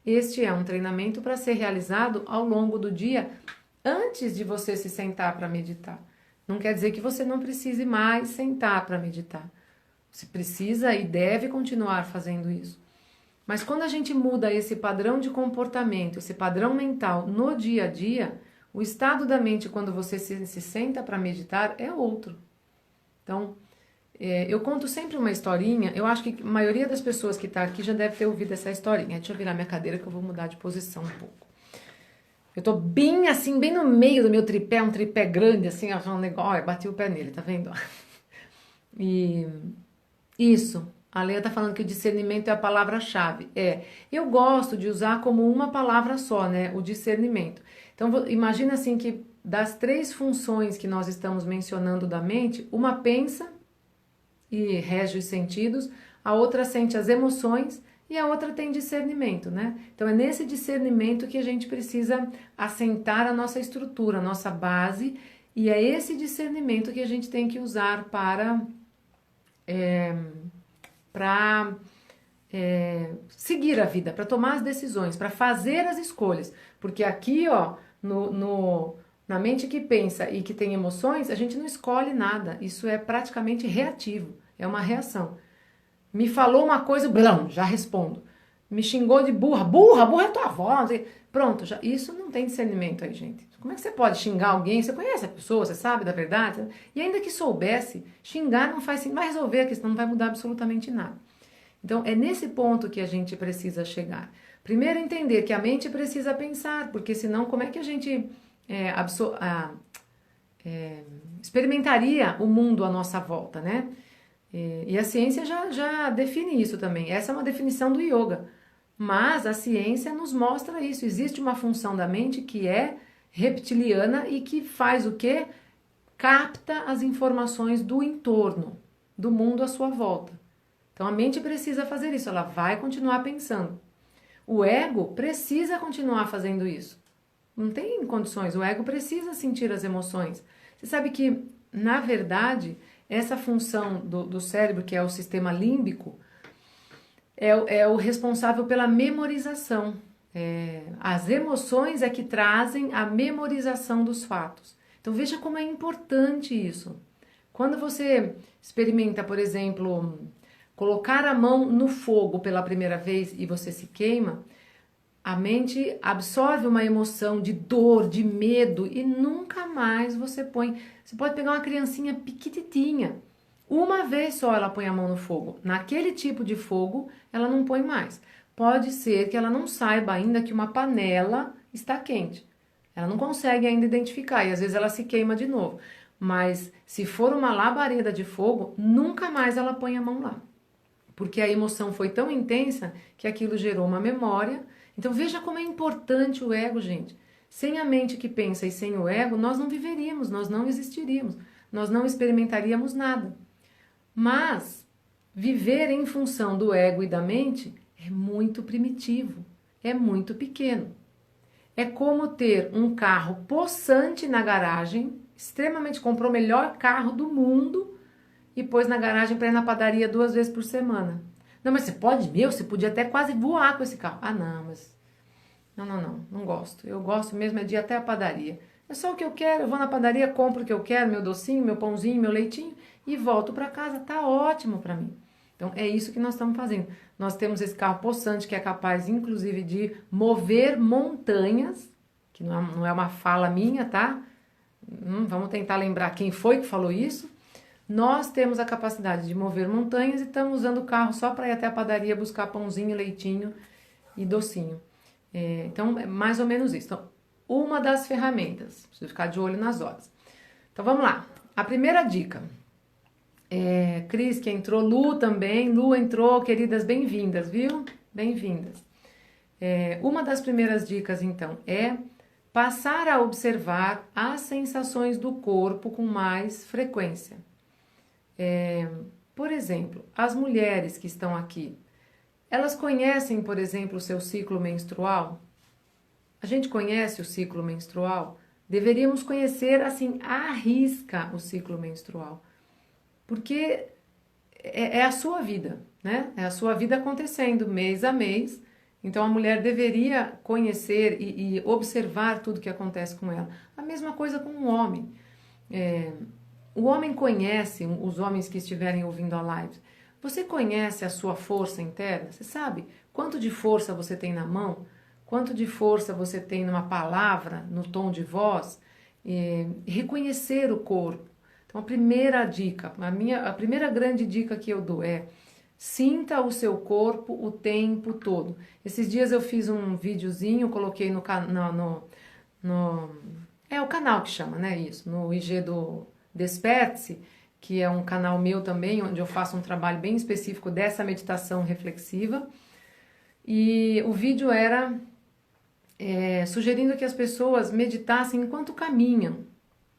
Speaker 1: Este é um treinamento para ser realizado ao longo do dia, antes de você se sentar para meditar. Não quer dizer que você não precise mais sentar para meditar. Você precisa e deve continuar fazendo isso. Mas quando a gente muda esse padrão de comportamento, esse padrão mental no dia a dia, o estado da mente quando você se senta para meditar é outro. Então, eu conto sempre uma historinha, eu acho que a maioria das pessoas que está aqui já deve ter ouvido essa historinha. Deixa eu virar minha cadeira que eu vou mudar de posição um pouco. Eu tô bem assim, bem no meio do meu tripé, um tripé grande, assim, um negócio, olha, bati o pé nele, tá vendo? E isso, a Leia tá falando que o discernimento é a palavra-chave. Eu gosto de usar como uma palavra só, né, o discernimento. Então, imagina assim que das 3 funções que nós estamos mencionando da mente, uma pensa e rege os sentidos, a outra sente as emoções e a outra tem discernimento, né? Então é nesse discernimento que a gente precisa assentar a nossa estrutura, a nossa base, e é esse discernimento que a gente tem que usar para seguir a vida, para tomar as decisões, para fazer as escolhas. Porque aqui, ó, na mente que pensa e que tem emoções, a gente não escolhe nada. Isso é praticamente reativo, é uma reação. Me falou uma coisa, blão, já respondo. Me xingou de burra, burra é tua avó. Pronto, isso não tem discernimento aí, gente. Como é que você pode xingar alguém? Você conhece a pessoa, você sabe da verdade? E ainda que soubesse, xingar não vai resolver a questão, não vai mudar absolutamente nada. Então, é nesse ponto que a gente precisa chegar. Primeiro, entender que a mente precisa pensar, porque senão como é que a gente experimentaria o mundo à nossa volta, né? E a ciência já define isso também. Essa é uma definição do yoga. Mas a ciência nos mostra isso. Existe uma função da mente que é reptiliana e que faz o quê? Capta as informações do entorno, do mundo à sua volta. Então a mente precisa fazer isso, ela vai continuar pensando. O ego precisa continuar fazendo isso. Não tem condições, o ego precisa sentir as emoções. Você sabe que, na verdade, essa função do cérebro, que é o sistema límbico, é o responsável pela memorização. As emoções é que trazem a memorização dos fatos. Então veja como é importante isso. Quando você experimenta, por exemplo, colocar a mão no fogo pela primeira vez e você se queima, a mente absorve uma emoção de dor, de medo e nunca mais você põe. Você pode pegar uma criancinha piquititinha, Uma vez só ela põe a mão no fogo. Naquele tipo de fogo, ela não põe mais. Pode ser que ela não saiba ainda que uma panela está quente. Ela não consegue ainda identificar e às vezes ela se queima de novo. Mas se for uma labareda de fogo, nunca mais ela põe a mão lá. Porque a emoção foi tão intensa que aquilo gerou uma memória. Então veja como é importante o ego, gente. Sem a mente que pensa e sem o ego, nós não viveríamos, nós não existiríamos, nós não experimentaríamos nada. Mas viver em função do ego e da mente é muito primitivo, é muito pequeno. É como ter um carro possante na garagem, extremamente comprou o melhor carro do mundo e pôs na garagem para ir na padaria 2 vezes por semana. Não, mas você pode, você podia até quase voar com esse carro. Ah, não, mas não gosto. Eu gosto mesmo é de ir até a padaria. É só o que eu quero, eu vou na padaria, compro o que eu quero, meu docinho, meu pãozinho, meu leitinho e volto para casa, tá ótimo para mim. Então é isso que nós estamos fazendo. Nós temos esse carro possante que é capaz inclusive de mover montanhas, que não é uma fala minha, tá? Vamos tentar lembrar quem foi que falou isso. Nós temos a capacidade de mover montanhas e estamos usando o carro só para ir até a padaria buscar pãozinho, leitinho e docinho. Então, é mais ou menos isso. Então, uma das ferramentas. Preciso ficar de olho nas horas. Então, vamos lá. A primeira dica. Cris que entrou, Lu também. Lu entrou, queridas, bem-vindas, viu? Bem-vindas. Uma das primeiras dicas, então, é passar a observar as sensações do corpo com mais frequência. Por exemplo, as mulheres que estão aqui, elas conhecem, por exemplo, o seu ciclo menstrual? A gente conhece o ciclo menstrual? Deveríamos conhecer, assim, à risca o ciclo menstrual. Porque é a sua vida, né? É a sua vida acontecendo mês a mês. Então, a mulher deveria conhecer e observar tudo que acontece com ela. A mesma coisa com o homem. O homem conhece, os homens que estiverem ouvindo a live, você conhece a sua força interna? Você sabe quanto de força você tem na mão? Quanto de força você tem numa palavra, no tom de voz? Reconhecer o corpo. Então, a primeira dica, a primeira grande dica que eu dou é: sinta o seu corpo o tempo todo. Esses dias eu fiz um videozinho, coloquei no o canal que chama, né? Isso, no IG do Desperte-se, que é um canal meu também, onde eu faço um trabalho bem específico dessa meditação reflexiva. E o vídeo era sugerindo que as pessoas meditassem enquanto caminham.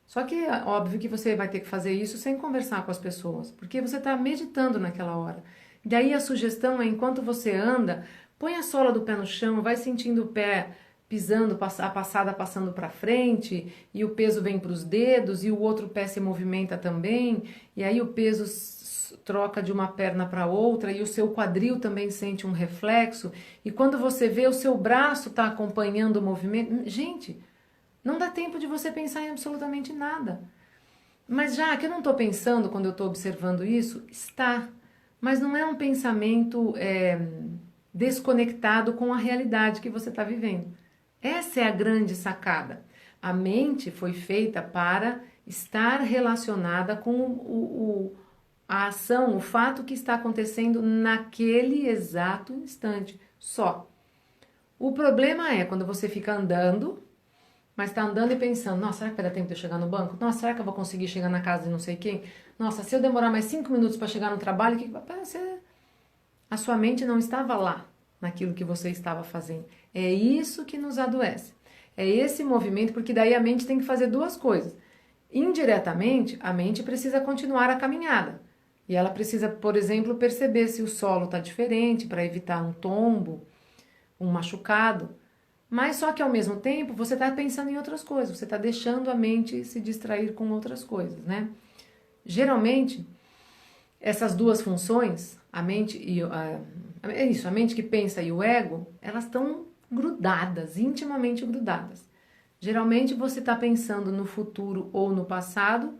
Speaker 1: Só que é óbvio que você vai ter que fazer isso sem conversar com as pessoas, porque você está meditando naquela hora. Daí a sugestão é, enquanto você anda, põe a sola do pé no chão, vai sentindo o pé pisando, a passada passando para frente, e o peso vem para os dedos, e o outro pé se movimenta também, e aí o peso troca de uma perna para outra, e o seu quadril também sente um reflexo, e quando você vê, o seu braço está acompanhando o movimento. Gente, não dá tempo de você pensar em absolutamente nada. Mas já que eu não estou pensando quando eu estou observando isso, está. Mas não é um pensamento desconectado com a realidade que você está vivendo. Essa é a grande sacada. A mente foi feita para estar relacionada com a ação, o fato que está acontecendo naquele exato instante, só. O problema é quando você fica andando, mas está andando e pensando: nossa, será que vai dar tempo de eu chegar no banco? Nossa, será que eu vou conseguir chegar na casa de não sei quem? Nossa, se eu demorar mais 5 minutos para chegar no trabalho, o que vai acontecer? A sua mente não estava lá, naquilo que você estava fazendo. É isso que nos adoece. É esse movimento, porque daí a mente tem que fazer duas coisas. Indiretamente, a mente precisa continuar a caminhada. E ela precisa, por exemplo, perceber se o solo está diferente para evitar um tombo, um machucado. Mas só que ao mesmo tempo você está pensando em outras coisas, você está deixando a mente se distrair com outras coisas, né? Geralmente, essas duas funções, a mente e a mente que pensa e o ego, elas estão grudadas, intimamente grudadas. Geralmente você está pensando no futuro ou no passado,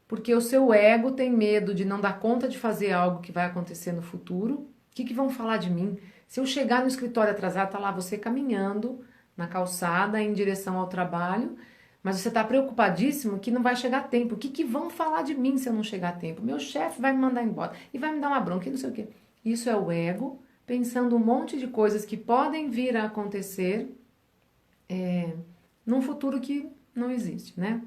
Speaker 1: porque o seu ego tem medo de não dar conta de fazer algo que vai acontecer no futuro. O que vão falar de mim? Se eu chegar no escritório atrasado, tá lá você caminhando na calçada em direção ao trabalho, Mas você está preocupadíssimo que não vai chegar a tempo. O que, que vão falar de mim se eu não chegar a tempo? Meu chefe vai me mandar embora e vai me dar uma bronca e não sei o quê. Isso é o ego pensando um monte de coisas que podem vir a acontecer num futuro que não existe, né?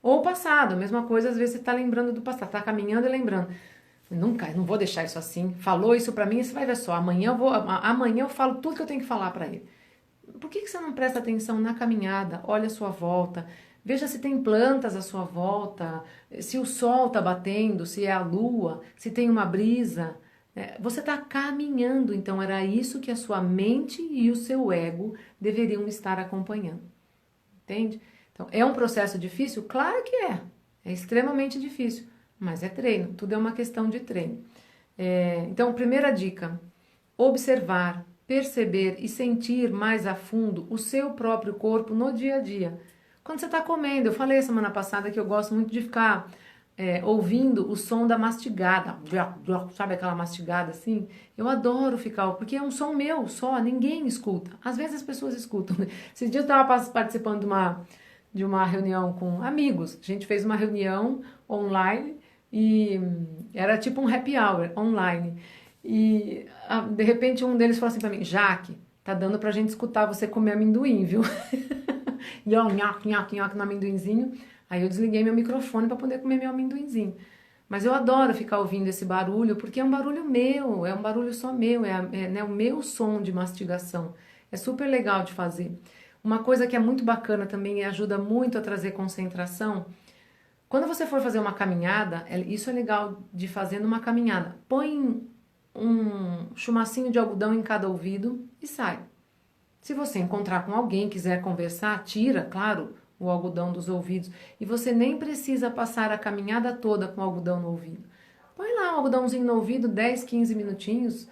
Speaker 1: Ou o passado, a mesma coisa, às vezes você está lembrando do passado, está caminhando e lembrando. Nunca, não vou deixar isso assim. Falou isso pra mim, você vai ver só. Amanhã eu falo tudo que eu tenho que falar pra ele. Por que você não presta atenção na caminhada? Olha a sua volta. Veja se tem plantas à sua volta, se o sol está batendo, se é a lua, se tem uma brisa. Você está caminhando, então era isso que a sua mente e o seu ego deveriam estar acompanhando. Entende? Então, é um processo difícil? Claro que é. É extremamente difícil. Mas é treino, tudo é uma questão de treino. Então, primeira dica: observar, perceber e sentir mais a fundo o seu próprio corpo no dia a dia. Quando você está comendo, eu falei semana passada que eu gosto muito de ficar ouvindo o som da mastigada, sabe aquela mastigada assim? Eu adoro ficar, porque é um som meu só, ninguém escuta. Às vezes as pessoas escutam. Esse dia eu estava participando de uma reunião com amigos. A gente fez uma reunião online e era tipo um happy hour online. E de repente um deles falou assim pra mim: Jaque, tá dando pra gente escutar você comer amendoim, viu? E eu, nhoque, nhoque, nhoque no amendoinzinho. Aí eu desliguei meu microfone para poder comer meu amendoinzinho. Mas eu adoro ficar ouvindo esse barulho, porque é um barulho meu, é um barulho só meu, né, o meu som de mastigação. É super legal de fazer. Uma coisa que é muito bacana também e ajuda muito a trazer concentração. Quando você for fazer uma caminhada, isso é legal de fazer numa caminhada. Põe um chumacinho de algodão em cada ouvido e sai. Se você encontrar com alguém, quiser conversar, tira, claro, o algodão dos ouvidos. E você nem precisa passar a caminhada toda com algodão no ouvido. Põe lá um algodãozinho no ouvido, 10, 15 minutinhos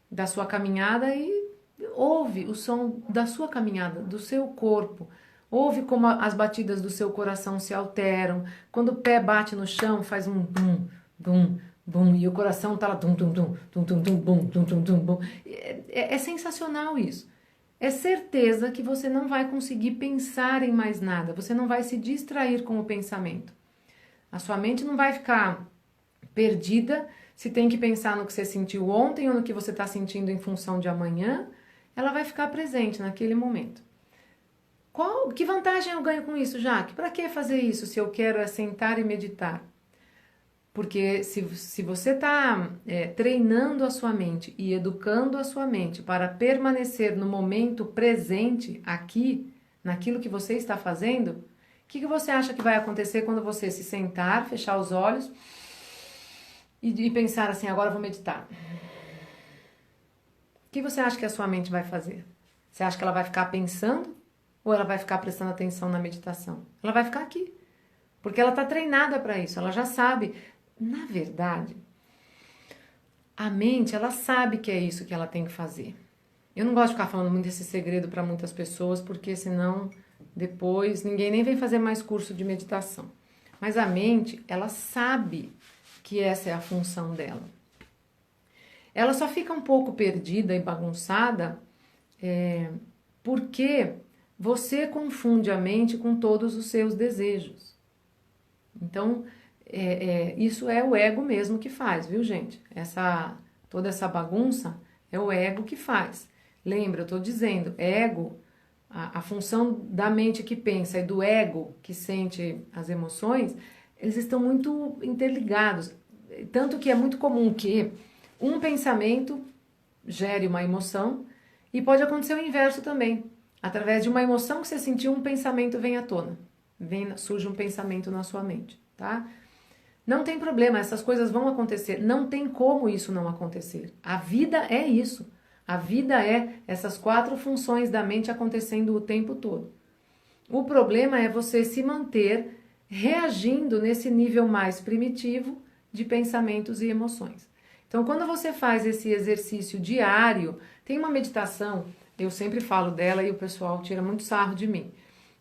Speaker 1: da sua caminhada e ouve o som da sua caminhada, do seu corpo. Ouve como as batidas do seu coração se alteram. Quando o pé bate no chão, faz um bum, bum, bum. E o coração tá lá, tum, tum, tum, tum, tum, tum, bum, tum, tum, tum, bum. É sensacional isso. É certeza que você não vai conseguir pensar em mais nada. Você não vai se distrair com o pensamento. A sua mente não vai ficar perdida se tem que pensar no que você sentiu ontem ou no que você está sentindo em função de amanhã. Ela vai ficar presente naquele momento. Que vantagem eu ganho com isso, Jaque? Para que fazer isso se eu quero sentar e meditar? Porque se você está treinando a sua mente e educando a sua mente para permanecer no momento presente, aqui, naquilo que você está fazendo, o que você acha que vai acontecer quando você se sentar, fechar os olhos e pensar assim: agora eu vou meditar? O que você acha que a sua mente vai fazer? Você acha que ela vai ficar pensando ou ela vai ficar prestando atenção na meditação? Ela vai ficar aqui, porque ela está treinada para isso, ela já sabe. Na verdade, a mente, ela sabe que é isso que ela tem que fazer. Eu não gosto de ficar falando muito desse segredo para muitas pessoas, porque senão depois ninguém nem vem fazer mais curso de meditação. Mas a mente, ela sabe que essa é a função dela. Ela só fica um pouco perdida e bagunçada porque você confunde a mente com todos os seus desejos. Então, isso é o ego mesmo que faz, viu, gente? Toda essa bagunça é o ego que faz. Lembra, eu estou dizendo, ego, a função da mente que pensa e do ego que sente as emoções, eles estão muito interligados. Tanto que é muito comum que um pensamento gere uma emoção e pode acontecer o inverso também. Através de uma emoção que você sentiu, um pensamento vem à tona. Surge um pensamento na sua mente, tá? Não tem problema, essas coisas vão acontecer. Não tem como isso não acontecer. A vida é isso. A vida é essas 4 funções da mente acontecendo o tempo todo. O problema é você se manter reagindo nesse nível mais primitivo de pensamentos e emoções. Então, quando você faz esse exercício diário, tem uma meditação, eu sempre falo dela e o pessoal tira muito sarro de mim.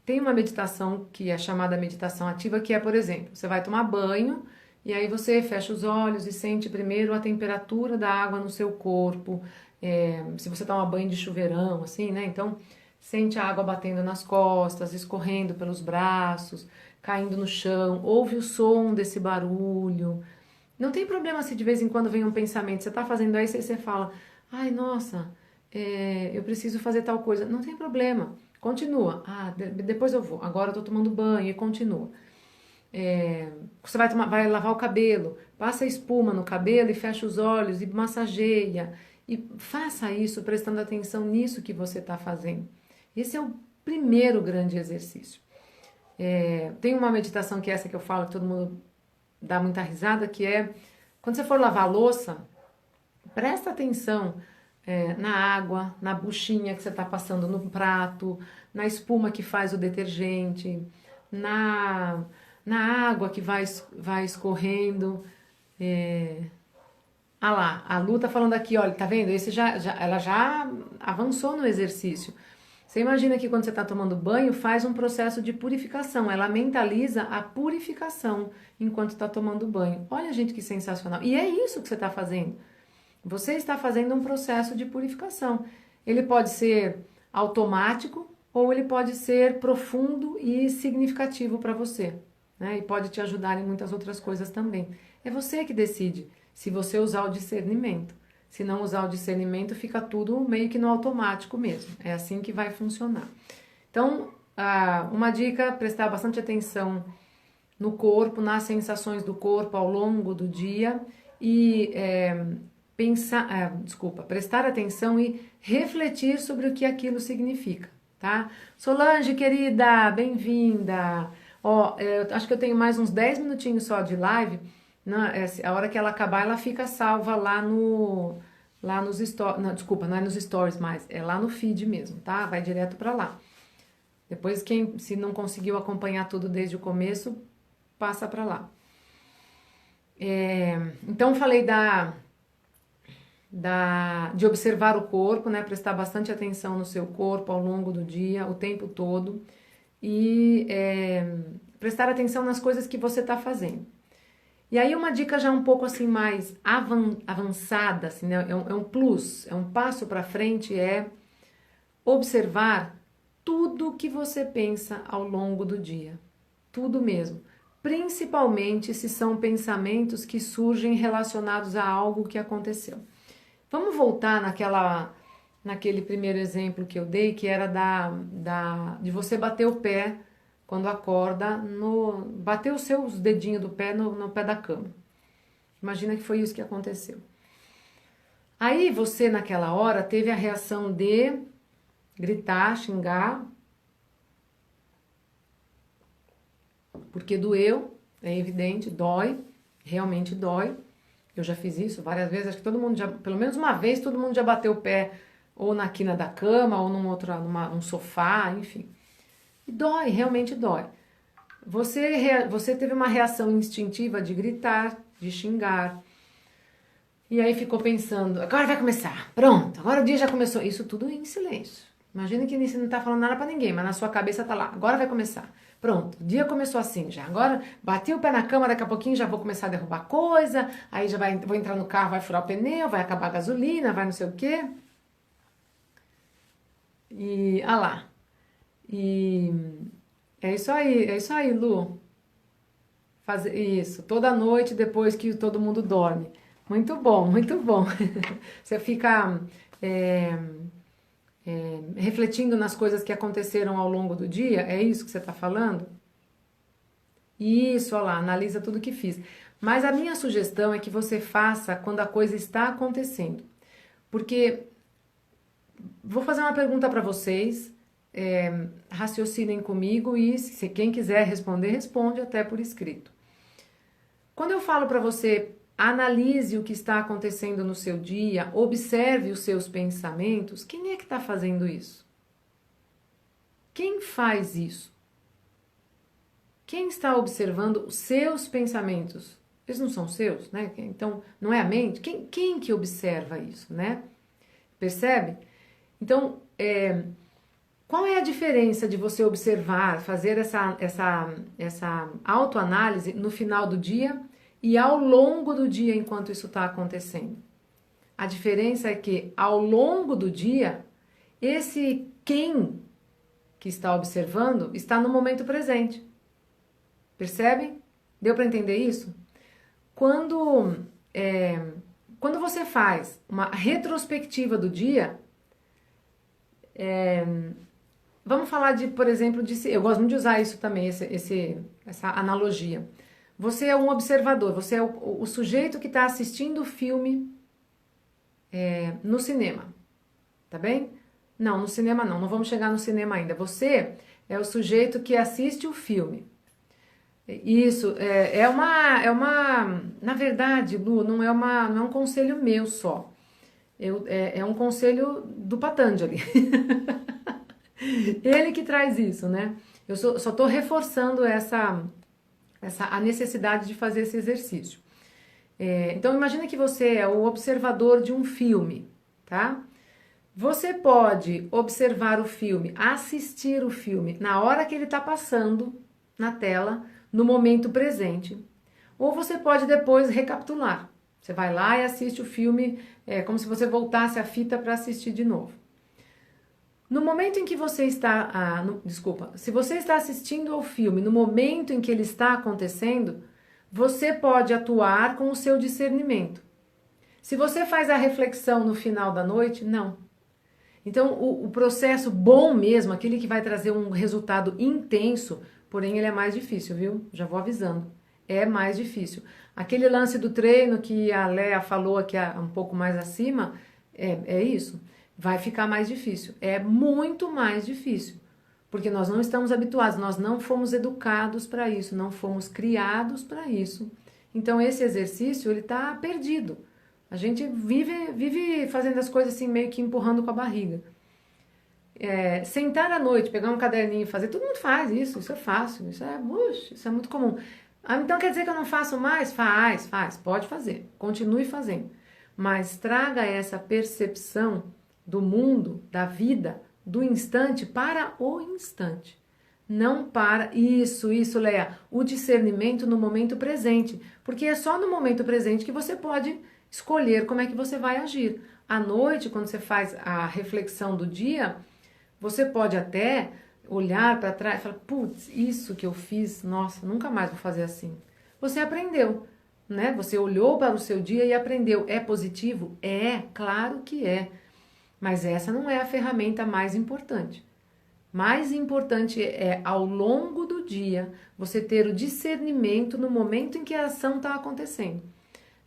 Speaker 1: Tem uma meditação que é chamada meditação ativa, que é, por exemplo, você vai tomar banho e aí você fecha os olhos e sente primeiro a temperatura da água no seu corpo. Se você toma banho de chuveirão, assim, né? Então, Sente a água batendo nas costas, escorrendo pelos braços, caindo no chão, ouve o som desse barulho. Não tem problema se de vez em quando vem um pensamento, você está fazendo aí, você fala, ai, nossa, eu preciso fazer tal coisa. Não tem problema, continua. Ah, depois eu vou, agora eu tô tomando banho e continua. Você vai lavar o cabelo, passa espuma no cabelo e fecha os olhos e massageia. E faça isso prestando atenção nisso que você está fazendo. Esse é o primeiro grande exercício. Tem uma meditação que é essa que eu falo, que todo mundo dá muita risada, que é quando você for lavar a louça, presta atenção na água, na buchinha que você está passando no prato, na espuma que faz o detergente, na água que vai escorrendo. Ah lá, a Lu tá falando aqui, olha, tá vendo? Ela já avançou no exercício. Você imagina que quando você está tomando banho, faz um processo de purificação. Ela mentaliza a purificação enquanto está tomando banho. Olha, gente, que sensacional. E é isso que você está fazendo. Você está fazendo um processo de purificação. Ele pode ser automático ou ele pode ser profundo e significativo para você, né? E pode te ajudar em muitas outras coisas também. É você que decide se você usar o discernimento. Se não usar o discernimento, fica tudo meio que no automático mesmo. É assim que vai funcionar. Então, uma dica, prestar bastante atenção no corpo, nas sensações do corpo ao longo do dia e prestar atenção e refletir sobre o que aquilo significa, tá? Solange, querida, bem-vinda! Ó, eu acho que eu tenho mais uns 10 minutinhos só de live. A hora que ela acabar, ela fica salva lá nos stories. Não, desculpa, não é nos stories mais, é lá no feed mesmo, tá? Vai direto pra lá. Depois, se não conseguiu acompanhar tudo desde o começo, passa pra lá. Então, falei de observar o corpo, né? Prestar bastante atenção no seu corpo ao longo do dia, o tempo todo. E prestar atenção nas coisas que você está fazendo. E aí uma dica já um pouco assim mais avançada, assim, né? É um plus, é um passo para frente, é observar tudo que você pensa ao longo do dia. Tudo mesmo. Principalmente se são pensamentos que surgem relacionados a algo que aconteceu. Vamos voltar naquele primeiro exemplo que eu dei, que era de você bater o pé quando acorda, bater os seus dedinhos do pé no pé da cama. Imagina que foi isso que aconteceu. Aí você, naquela hora, teve a reação de gritar, xingar, porque doeu, é evidente, dói, realmente dói. Eu já fiz isso várias vezes, acho que todo mundo pelo menos uma vez, todo mundo já bateu o pé ou na quina da cama, ou num sofá, enfim. E dói, realmente dói. Você teve uma reação instintiva de gritar, de xingar. E aí ficou pensando, agora vai começar, pronto, agora o dia já começou. Isso tudo em silêncio. Imagina que você não tá falando nada pra ninguém, mas na sua cabeça tá lá, agora vai começar. Pronto, o dia começou assim já. Agora bati o pé na cama, daqui a pouquinho já vou começar a derrubar coisa, aí vou entrar no carro, vai furar o pneu, vai acabar a gasolina, vai não sei o quê. E, lá. E é isso aí, Lu. Fazer isso toda noite depois que todo mundo dorme. Muito bom, muito bom. Você fica refletindo nas coisas que aconteceram ao longo do dia, é isso que você está falando? Isso, olha lá, analisa tudo que fiz. Mas a minha sugestão é que você faça quando a coisa está acontecendo. Porque vou fazer uma pergunta para vocês, raciocinem comigo e se quem quiser responder, responde até por escrito. Quando eu falo para você, analise o que está acontecendo no seu dia, observe os seus pensamentos, quem é que está fazendo isso? Quem faz isso? Quem está observando os seus pensamentos? Eles não são seus, né? Então, não é a mente? Quem que observa isso, né? Percebe? Então, qual é a diferença de você observar, fazer essa autoanálise no final do dia e ao longo do dia enquanto isso está acontecendo? A diferença é que ao longo do dia, esse quem que está observando está no momento presente. Percebem? Deu para entender isso? Quando você faz uma retrospectiva do dia, vamos falar de, por exemplo, eu gosto muito de usar isso também, essa analogia. Você é um observador, você é o sujeito que está assistindo o filme no cinema, tá bem? Não, no cinema não vamos chegar no cinema ainda. Você é o sujeito que assiste o filme. Isso, na verdade, Lu, não é um conselho meu só. É um conselho do Patanjali. Ele que traz isso, né? Eu só estou reforçando a necessidade de fazer esse exercício. Então, imagine que você é o observador de um filme, tá? Você pode observar o filme, assistir o filme na hora que ele está passando na tela, no momento presente. Ou você pode depois recapitular. Você vai lá e assiste o filme, como se você voltasse a fita para assistir de novo. No momento em que você está... se você está assistindo ao filme, no momento em que ele está acontecendo, você pode atuar com o seu discernimento. Se você faz a reflexão no final da noite, não. Então, o processo bom mesmo, aquele que vai trazer um resultado intenso, porém ele é mais difícil, viu? Já vou avisando. É mais difícil. Aquele lance do treino que a Léa falou aqui um pouco mais acima, é isso. Vai ficar mais difícil. É muito mais difícil. Porque nós não estamos habituados, nós não fomos educados para isso, não fomos criados para isso. Então, esse exercício, ele está perdido. A gente vive fazendo as coisas assim, meio que empurrando com a barriga. Sentar à noite, pegar um caderninho e fazer, todo mundo faz isso é fácil, isso é muito comum. Então quer dizer que eu não faço mais? Faz, pode fazer, continue fazendo. Mas traga essa percepção do mundo, da vida, do instante para o instante. Não para, isso, Léa, o discernimento no momento presente. Porque é só no momento presente que você pode escolher como é que você vai agir. À noite, quando você faz a reflexão do dia, você pode até olhar para trás e falar, putz, isso que eu fiz, nossa, nunca mais vou fazer assim. Você aprendeu, né? Você olhou para o seu dia e aprendeu. É positivo? Claro que é. Mas essa não é a ferramenta mais importante. Mais importante é, ao longo do dia, você ter o discernimento no momento em que a ação está acontecendo.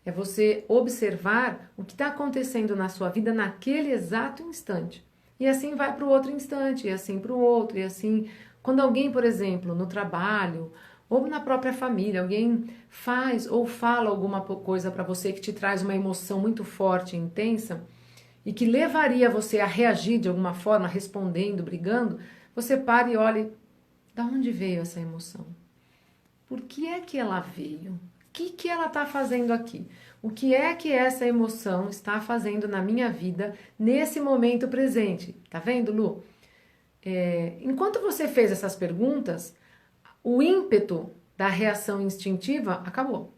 Speaker 1: É você observar o que está acontecendo na sua vida naquele exato instante. E assim vai para o outro instante, e assim para o outro, e assim... Quando alguém, por exemplo, no trabalho ou na própria família, alguém faz ou fala alguma coisa para você que te traz uma emoção muito forte e intensa e que levaria você a reagir de alguma forma, respondendo, brigando, você para e olha, da onde veio essa emoção? Por que é que ela veio? O que ela está fazendo aqui? O que é que essa emoção está fazendo na minha vida nesse momento presente? Tá vendo, Lu? Enquanto você fez essas perguntas, o ímpeto da reação instintiva acabou.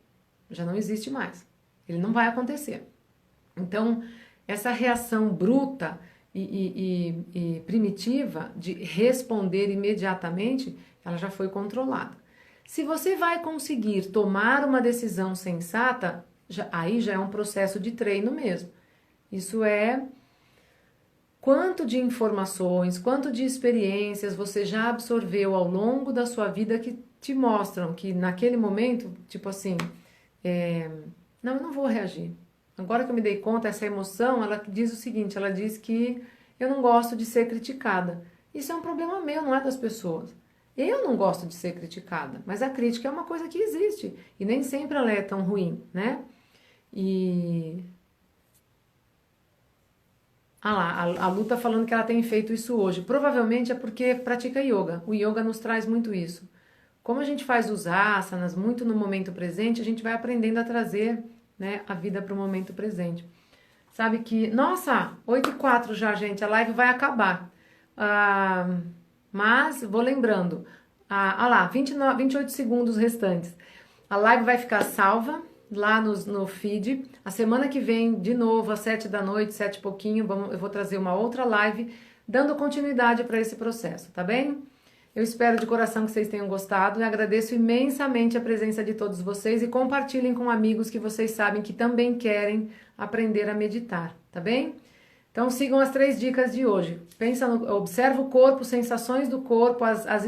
Speaker 1: Já não existe mais. Ele não vai acontecer. Então, essa reação bruta e primitiva de responder imediatamente, ela já foi controlada. Se você vai conseguir tomar uma decisão sensata, aí já é um processo de treino mesmo. Isso é quanto de informações, quanto de experiências você já absorveu ao longo da sua vida que te mostram que naquele momento, tipo assim, não, eu não vou reagir. Agora que eu me dei conta, essa emoção, ela diz o seguinte, ela diz que eu não gosto de ser criticada. Isso é um problema meu, não é das pessoas. Eu não gosto de ser criticada, mas a crítica é uma coisa que existe e nem sempre ela é tão ruim, né? A Lu tá falando que ela tem feito isso hoje. Provavelmente é porque pratica yoga. O yoga nos traz muito isso. Como a gente faz os asanas muito no momento presente, a gente vai aprendendo a trazer, né, a vida para o momento presente. Sabe que... Nossa, 8h04 já, gente. A live vai acabar. Mas vou lembrando. 28 segundos restantes. A live vai ficar salva lá no feed. A semana que vem, de novo, às 7 da noite, 7 e pouquinho, eu vou trazer uma outra live dando continuidade para esse processo, tá bem? Eu espero de coração que vocês tenham gostado e agradeço imensamente a presença de todos vocês e compartilhem com amigos que vocês sabem que também querem aprender a meditar, tá bem? Então sigam as 3 dicas de hoje. Observa o corpo, sensações do corpo, as